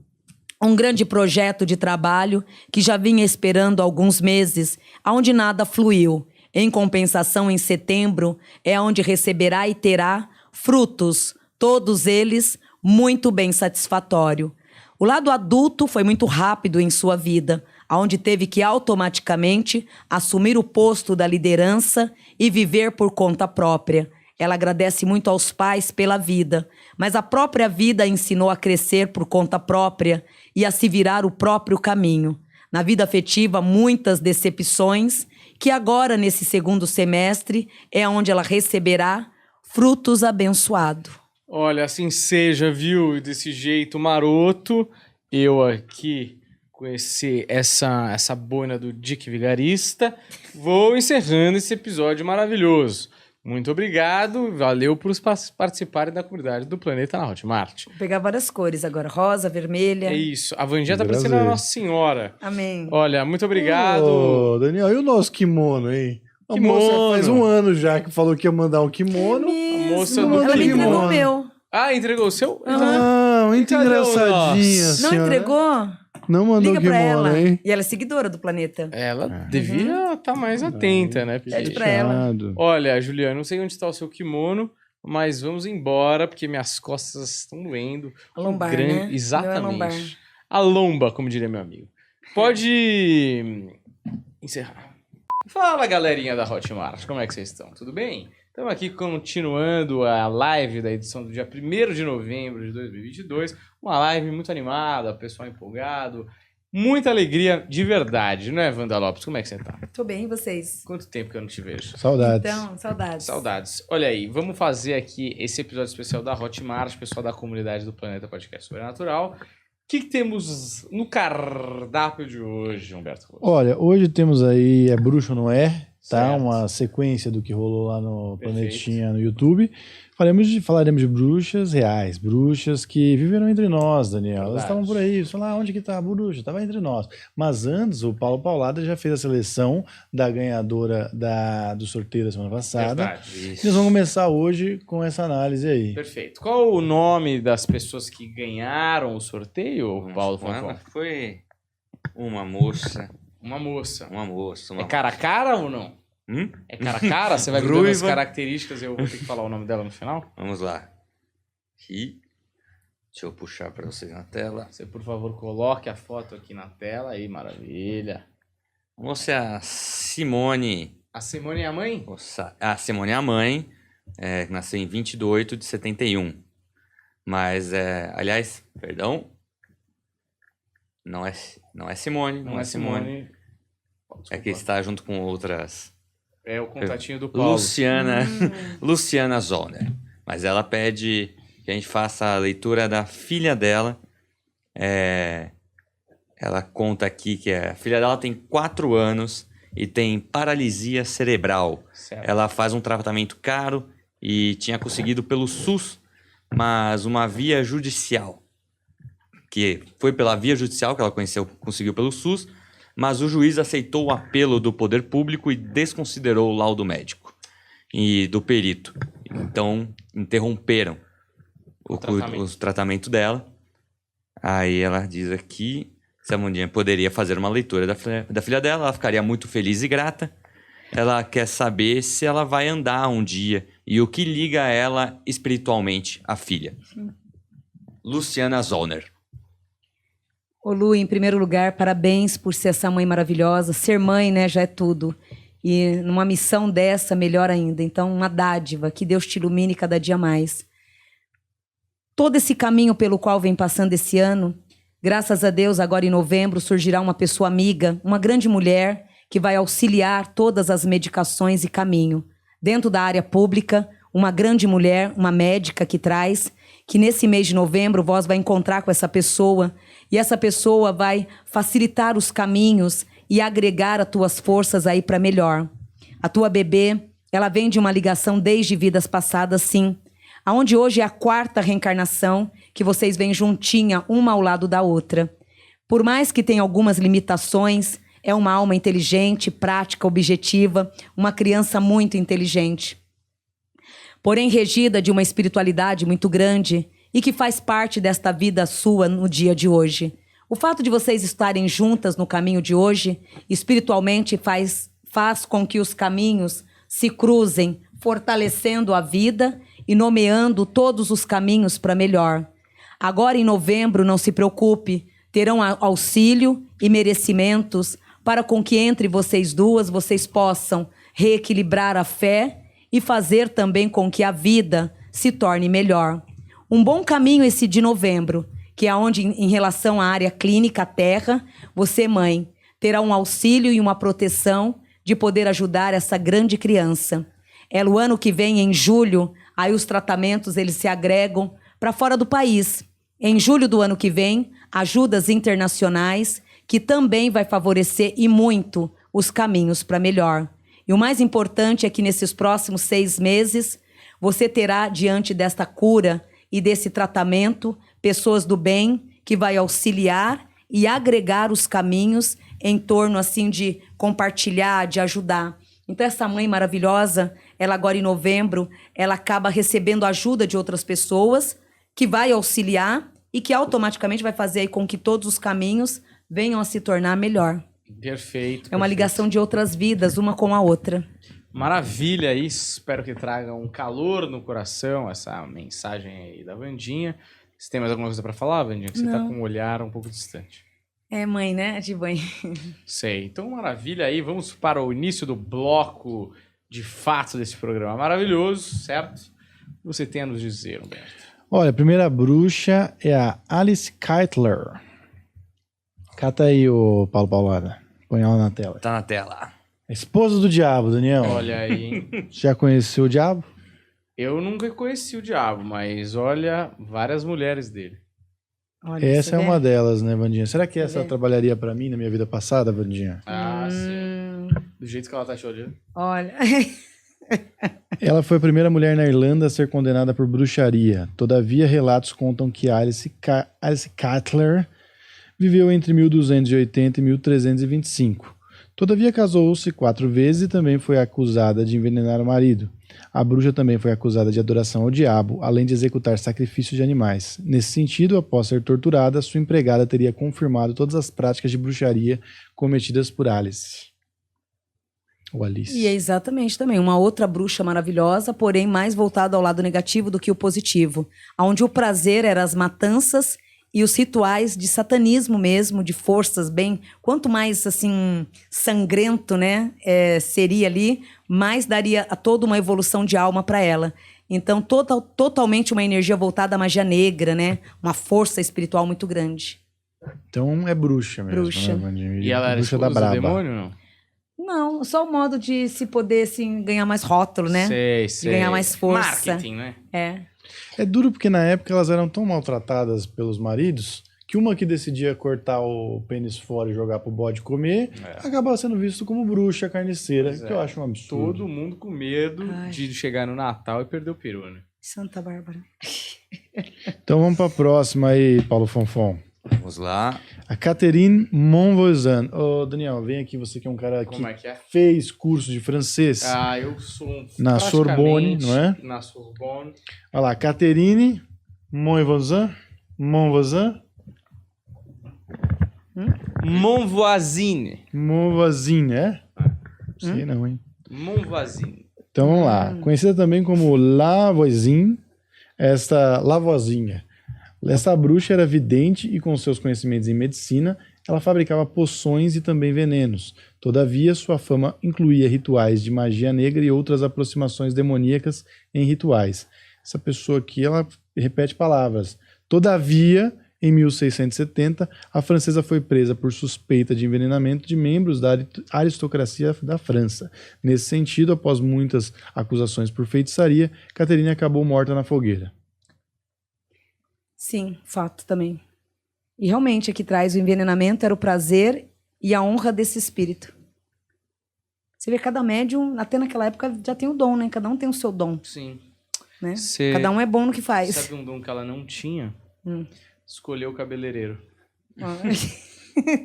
um grande projeto de trabalho que já vinha esperando alguns meses, onde nada fluiu. Em compensação, em setembro, é onde receberá e terá frutos, todos eles muito bem satisfatórios. O lado adulto foi muito rápido em sua vida, onde teve que automaticamente assumir o posto da liderança e viver por conta própria. Ela agradece muito aos pais pela vida, mas a própria vida a ensinou a crescer por conta própria e a se virar o próprio caminho. Na vida afetiva, muitas decepções, que agora, nesse segundo semestre, é onde ela receberá frutos abençoados. Olha, assim seja, viu? Desse jeito maroto, eu aqui com essa boina do Dick Vigarista, vou encerrando esse episódio maravilhoso. Muito obrigado, valeu por participarem da comunidade do Planeta na Hotmart. Vou pegar várias cores agora, rosa, vermelha. É isso, a Vandinha tá parecendo a Nossa Senhora. Amém. Olha, muito obrigado. Ô, Daniel, e o nosso kimono, hein? A Kimono. moça faz um ano já que falou que ia mandar um kimono. É A moça mesmo. do Ela me kimono. entregou o meu. Ah, entregou o seu? Ah, muito Cadê o engraçadinha, nosso? Não senhora. entregou? Não mandou Liga pra kimono, ela. hein? E ela é seguidora do Planeta. Ela devia estar mais atenta, né? Porque... Pede pra ela. Fechado. Olha, Juliana, não sei onde está o seu kimono, mas vamos embora, porque minhas costas estão doendo. A lombar, Grande- né? Exatamente. Meu é lombar. A lomba, como diria meu amigo. Pode encerrar. Fala, galerinha da Hotmart, como é que vocês estão? Tudo bem? Estamos aqui continuando a live da edição do dia 1º de novembro de 2022. Uma live muito animada, pessoal empolgado. Muita alegria de verdade, não é, Wanda Lopes? Como é que você tá? Tô bem, e vocês? Quanto tempo que eu não te vejo? Saudades. Então, saudades. Saudades. Olha aí, vamos fazer aqui esse episódio especial da Hotmart, pessoal da comunidade do Planeta Podcast Sobrenatural. O que temos no cardápio de hoje, Humberto? Olha, hoje temos aí Bruxo Não É, tá? Certo. Uma sequência do que rolou lá no Perfeito. Planetinha no YouTube. Falaremos de bruxas reais, bruxas que viveram entre nós, Daniel. Elas Verdade. estavam por aí, sei lá, onde que tá a bruxa? Estava entre nós. Mas antes, o Paulo Paulada já fez a seleção da ganhadora do sorteio da semana passada. Verdade. Nós vamos começar hoje com essa análise aí. Perfeito. Qual o nome das pessoas que ganharam o sorteio, Paulo Com ela Fonfon? foi uma moça. Uma moça. Uma moça. É cara a cara ou não? Hum? É cara a cara? Você vai me dando as Ruiva. características e eu vou ter que falar o nome dela no final? Vamos lá. Aqui. Deixa eu puxar para vocês na tela. Você, por favor, coloque a foto aqui na tela aí, maravilha. A moça é a Simone. A Simone é a mãe? A Simone é a mãe. Nasceu em 22 de 71. Mas, aliás, perdão. Não é Simone. Não é Simone. É que está junto com outras. É o contatinho do Paulo. Luciana Zollner. Mas ela pede que a gente faça a leitura da filha dela. Ela conta aqui que a filha dela tem 4 anos e tem paralisia cerebral. Certo. Ela faz um tratamento caro e tinha conseguido pelo SUS, mas uma via judicial. Que foi pela via judicial que ela conseguiu pelo SUS, mas o juiz aceitou o apelo do poder público e desconsiderou o laudo médico e do perito. Então, interromperam o tratamento dela. Aí ela diz aqui, se a Mundinha poderia fazer uma leitura da filha dela, ela ficaria muito feliz e grata. Ela quer saber se ela vai andar um dia e o que liga ela espiritualmente à filha. Luciana Zollner. Ô Lu, em primeiro lugar, parabéns por ser essa mãe maravilhosa. Ser mãe, né, já é tudo. E numa missão dessa, melhor ainda. Então, uma dádiva, que Deus te ilumine cada dia mais. Todo esse caminho pelo qual vem passando esse ano, graças a Deus, agora em novembro, surgirá uma pessoa amiga, uma grande mulher, que vai auxiliar todas as medicações e caminho. Dentro da área pública, uma grande mulher, uma médica que traz, que nesse mês de novembro vós vai encontrar com essa pessoa e essa pessoa vai facilitar os caminhos e agregar as tuas forças aí para melhor. A tua bebê, ela vem de uma ligação desde vidas passadas, sim, aonde hoje é a 4ª reencarnação que vocês vêm juntinha, uma ao lado da outra. Por mais que tenha algumas limitações, é uma alma inteligente, prática, objetiva, uma criança muito inteligente. Porém, regida de uma espiritualidade muito grande e que faz parte desta vida sua no dia de hoje. O fato de vocês estarem juntas no caminho de hoje, espiritualmente faz com que os caminhos se cruzem, fortalecendo a vida e nomeando todos os caminhos para melhor. Agora, em novembro, não se preocupe, terão auxílio e merecimentos para com que entre vocês duas vocês possam reequilibrar a fé e fazer também com que a vida se torne melhor. Um bom caminho esse de novembro, que é onde, em relação à área clínica, a terra, você, mãe, terá um auxílio e uma proteção de poder ajudar essa grande criança. É o ano que vem, em julho, aí os tratamentos eles se agregam para fora do país. Em julho do ano que vem, ajudas internacionais, que também vai favorecer e muito os caminhos para melhor. E o mais importante é que nesses próximos 6 meses, você terá, diante desta cura e desse tratamento, pessoas do bem que vai auxiliar e agregar os caminhos em torno, assim, de compartilhar, de ajudar. Então, essa mãe maravilhosa, ela agora em novembro, ela acaba recebendo ajuda de outras pessoas, que vai auxiliar e que automaticamente vai fazer aí com que todos os caminhos venham a se tornar melhor. Perfeito. É uma ligação de outras vidas, uma com a outra. Maravilha, isso. Espero que traga um calor no coração, essa mensagem aí da Wandinha. Você tem mais alguma coisa pra falar, Wandinha? Que você tá com um olhar um pouco distante. É mãe, né? De mãe. Sei. Então, maravilha aí. Vamos para o início do bloco de fato desse programa maravilhoso, certo? Você tem a nos dizer, Humberto. Olha, a primeira bruxa é a Alice Keitler. Cata aí, o Paulo Paulada. Põe ela na tela. Tá na tela. Esposa do diabo, Daniel. Olha aí, hein? Já conheceu o diabo? Eu nunca conheci o diabo, mas olha, várias mulheres dele. Olha, Essa você é vê? uma delas, né, Vandinha? Será que Você essa vê? trabalharia pra mim na minha vida passada, Vandinha? Ah, sim. Do jeito que ela tá chorando. Olha. Ela foi a primeira mulher na Irlanda a ser condenada por bruxaria. Todavia, relatos contam que Alice Keitler viveu entre 1280 e 1325. Todavia, casou-se 4 vezes e também foi acusada de envenenar o marido. A bruxa também foi acusada de adoração ao diabo, além de executar sacrifícios de animais. Nesse sentido, após ser torturada, sua empregada teria confirmado todas as práticas de bruxaria cometidas por Alice. Ou Alice. E é exatamente também uma outra bruxa maravilhosa, porém mais voltada ao lado negativo do que o positivo, onde o prazer era as matanças e os rituais de satanismo mesmo, de forças bem... Quanto mais, assim, sangrento, né, seria ali, mais daria a toda uma evolução de alma para ela. Então, totalmente uma energia voltada à magia negra, né? Uma força espiritual muito grande. Então é bruxa mesmo. Bruxa. Né, Vandinha? E ela era bruxa esposa da do braba. demônio, não? Não, só o modo de se poder, assim, ganhar mais rótulo, né? Sei. De ganhar mais força. Marketing, né? É. É duro porque na época elas eram tão maltratadas pelos maridos que uma que decidia cortar o pênis fora e jogar pro bode comer acabava sendo visto como bruxa carniceira, Pois que é. eu acho um absurdo. Todo mundo com medo Ai. de chegar no Natal e perder o peru, né? Santa Bárbara. Então vamos pra próxima aí, Paulo Fonfon. Vamos lá. A Catherine Monvoisin. Ô, Daniel, vem aqui, você que é um cara que Como é que é? fez curso de francês. Ah, eu sou um... Na Sorbonne, praticamente não é? Na Sorbonne. Olha lá, Catherine Monvoisin. Monvoisine. Monvoisin, é? Não sei não, hein? Monvoisine. Então vamos lá. Conhecida também como Lavoisin, esta Lavoisinha. Essa bruxa era vidente e, com seus conhecimentos em medicina, ela fabricava poções e também venenos. Todavia, sua fama incluía rituais de magia negra e outras aproximações demoníacas em rituais. Essa pessoa aqui, ela repete palavras. Todavia, em 1670, a francesa foi presa por suspeita de envenenamento de membros da aristocracia da França. Nesse sentido, após muitas acusações por feitiçaria, Caterine acabou morta na fogueira. Sim, fato também. E realmente aqui traz o envenenamento, era o prazer e a honra desse espírito. Você vê, cada médium, até naquela época, já tem o dom, né? Cada um tem o seu dom, Sim. né? Cê- Cada um é bom no que faz. Sabe um dom que ela não tinha? Escolheu o cabeleireiro.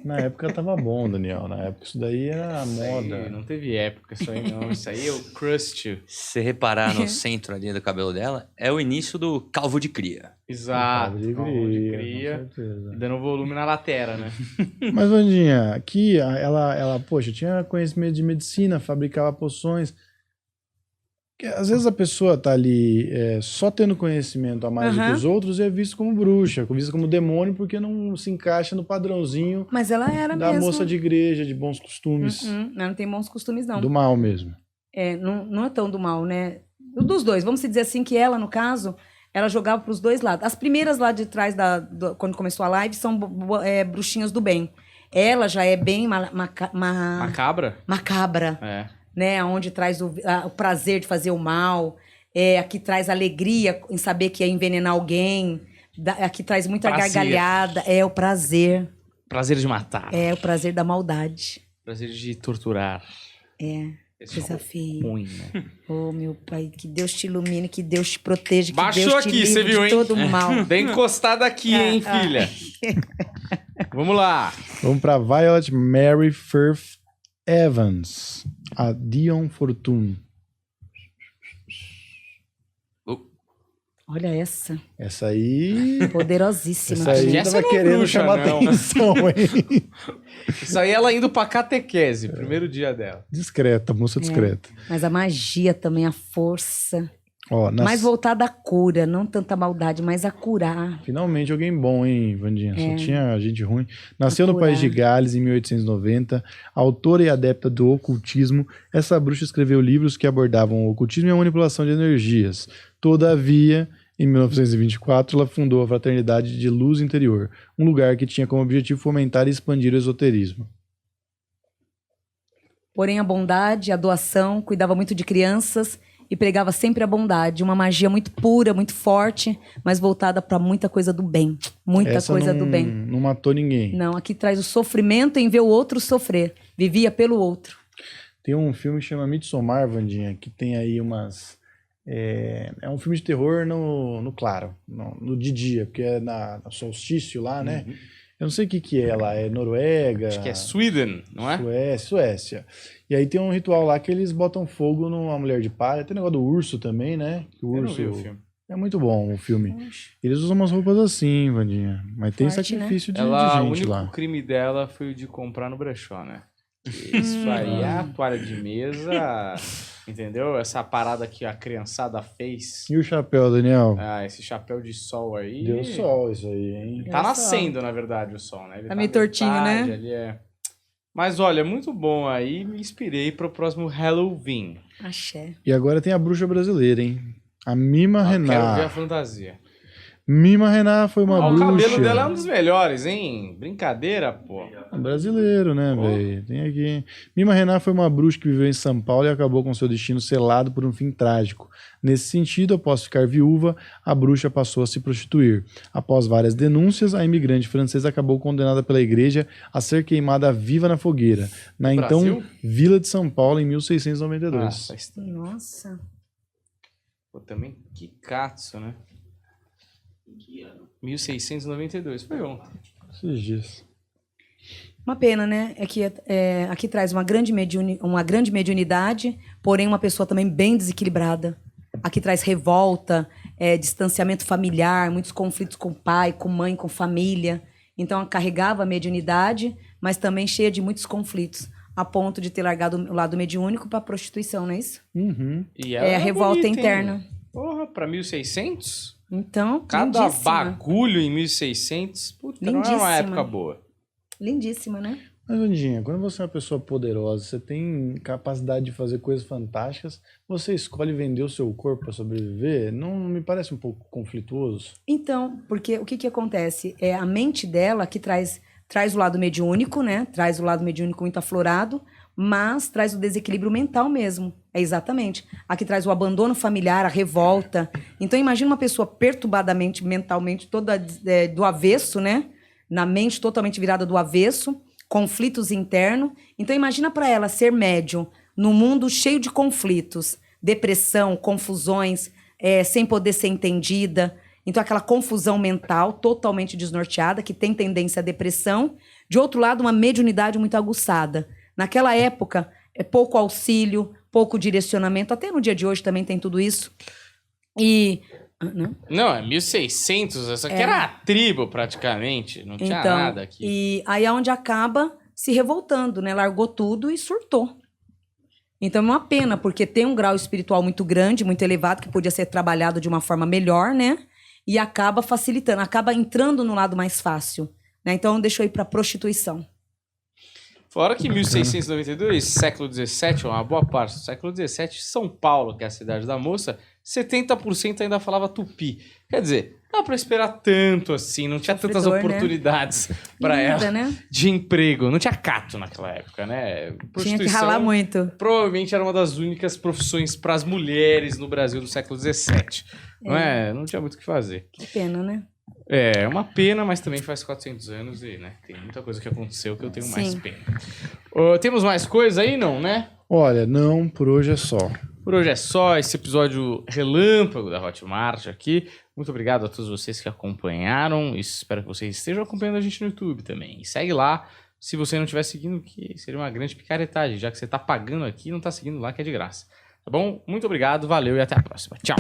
Na época tava bom, Daniel. Na época isso daí era Isso aí moda. não teve época, isso aí não. Isso aí é o crust. Se você reparar no centro ali do cabelo dela, é o início do calvo de cria. Exato. de calvo de cria. com certeza. Dando volume na latera, né? Mas, Vandinha, aqui ela, poxa, tinha conhecimento de medicina, fabricava poções. Que, às vezes a pessoa tá ali só tendo conhecimento a mais do que os outros e é visto como bruxa, visto como demônio, porque não se encaixa no padrãozinho Mas ela era da mesmo. moça de igreja, de bons costumes, Ela não tem bons costumes, não. do mal mesmo. Não é tão do mal, né? Dos dois. Vamos dizer assim que ela, no caso, ela jogava para os dois lados. As primeiras lá de trás, quando começou a live, são bruxinhas do bem. Ela já é bem Macabra? macabra, É. né? Onde traz o prazer de fazer o mal. Aqui traz alegria em saber que ia envenenar alguém. Aqui traz muita Prazer. gargalhada. É o prazer. Prazer de matar. É o prazer da maldade. Prazer de torturar. Esse Coisa é feia. ruim, né? Oh, meu pai, que Deus te ilumine, que Deus te proteja, que Baixou Deus te aqui, livre você viu, de hein? todo mal. Dá encostada aqui, hein, filha? Vamos lá. Vamos para Violet Mary Firth Evans, a Dion Fortune. Olha essa, Essa aí... poderosíssima. Essa aí que essa tava não é querendo bruxa, chamar não. atenção, hein? Isso aí ela indo pra catequese, primeiro dia dela. Discreta, moça discreta. Mas a magia também, a força. Ó, Mais voltada à cura, não tanta maldade, mas a curar. Finalmente alguém bom, hein, Vandinha? Só tinha gente ruim. Nasceu A no país de curar. Gales em 1890, autora e adepta do ocultismo, essa bruxa escreveu livros que abordavam o ocultismo e a manipulação de energias. Todavia, em 1924, ela fundou a Fraternidade de Luz Interior, um lugar que tinha como objetivo fomentar e expandir o esoterismo. Porém, a bondade, a doação, cuidava muito de crianças e pregava sempre a bondade. Uma magia muito pura, muito forte, mas voltada para muita coisa do bem. Muita Essa coisa não, do bem. não matou ninguém. Não, aqui traz o sofrimento em ver o outro sofrer. Vivia pelo outro. Tem um filme que chama Midsommar, Vandinha, que tem aí umas... É um filme de terror no claro, no de dia, porque é no solstício lá, né? Eu não sei o que é lá, é Noruega... Acho que é Sweden, não é? Suécia. E aí tem um ritual lá que eles botam fogo numa mulher de palha. Tem o negócio do urso também, né? Que o Eu não urso vi o filme. é muito bom o filme. Eles usam umas roupas assim, Vandinha. Mas tem Forte, sacrifício de O gente único lá. crime dela foi o de comprar no brechó, né? Isso aí é a toalha de mesa, entendeu? Essa parada que a criançada fez. E o chapéu, Daniel? Esse chapéu de sol aí. Deu sol isso aí, hein? Tá Deu nascendo, na verdade, o sol, né? Ele Tá meio tortinho, né? metade ali, Mas olha, muito bom aí. Me inspirei pro próximo Halloween. Axé. E agora tem a bruxa brasileira, hein? A Mima Quero ver a Rená. fantasia. Mima Rená foi uma O bruxa. cabelo dela é um dos melhores, hein? Brincadeira, pô. É brasileiro, né, velho? Tem aqui. Mima Rená foi uma bruxa que viveu em São Paulo e acabou com seu destino selado por um fim trágico. Nesse sentido, após ficar viúva, a bruxa passou a se prostituir. Após várias denúncias, a imigrante francesa acabou condenada pela igreja a ser queimada viva na fogueira, na No então Brasil? Vila de São Paulo, em 1692. Faz tempo. Nossa. Pô, também que catso, né? 1692, foi ontem. Esses dias. Uma pena, né? É que aqui traz uma grande mediunidade, porém uma pessoa também bem desequilibrada. Aqui traz revolta, distanciamento familiar, muitos conflitos com o pai, com mãe, com família. Então, ela carregava a mediunidade, mas também cheia de muitos conflitos, a ponto de ter largado o lado mediúnico para a prostituição, não é isso? Uhum. E ela É a revolta bonita, hein? interna. Porra, pra 1600? Então, Cada lindíssima. bagulho em 1600, puta, não é uma Lindíssima. época boa. Lindíssima, né? Mas, Vandinha, quando você é uma pessoa poderosa, você tem capacidade de fazer coisas fantásticas, você escolhe vender o seu corpo para sobreviver, não me parece um pouco conflituoso? Então, porque o que acontece? É a mente dela que traz o lado mediúnico, né? Traz o lado mediúnico muito aflorado, mas traz o desequilíbrio mental mesmo. É exatamente. Aqui traz o abandono familiar, a revolta. Então, imagina uma pessoa perturbadamente, mentalmente, toda do avesso, né? Na mente totalmente virada do avesso, conflitos internos. Então, imagina para ela ser médium num mundo cheio de conflitos, depressão, confusões, sem poder ser entendida. Então, aquela confusão mental totalmente desnorteada, que tem tendência à depressão. De outro lado, uma mediunidade muito aguçada. Naquela época, é pouco auxílio, pouco direcionamento. Até no dia de hoje também tem tudo isso. E... Não, é 1600. Essa aqui era a tribo, praticamente. Não tinha então, nada aqui. E aí é onde acaba se revoltando, né? Largou tudo e surtou. Então é uma pena, porque tem um grau espiritual muito grande, muito elevado, que podia ser trabalhado de uma forma melhor, né? E acaba facilitando, acaba entrando no lado mais fácil, né? Então deixou ir para prostituição. Fora que 1692, século XVII, uma boa parte do século XVII, São Paulo, que é a cidade da moça, 70% ainda falava tupi. Quer dizer, não dá pra esperar tanto assim, não tinha tantas Sofredor, oportunidades pra Linda, ela né? de emprego. Não tinha cato naquela época, né? Tinha que ralar muito. Provavelmente era uma das únicas profissões para as mulheres no Brasil do século XVII. Não é? Não tinha muito o que fazer. Que pena, né? É uma pena, mas também faz 400 anos e, né, tem muita coisa que aconteceu que eu tenho mais Sim. pena. Temos mais coisa aí, não, né? Olha, não, por hoje é só. Por hoje é só esse episódio relâmpago da Hotmart aqui. Muito obrigado a todos vocês que acompanharam. Espero que vocês estejam acompanhando a gente no YouTube também. E segue lá, se você não estiver seguindo, que seria uma grande picaretagem, já que você está pagando aqui e não está seguindo lá, que é de graça. Tá bom? Muito obrigado, valeu e até a próxima. Tchau!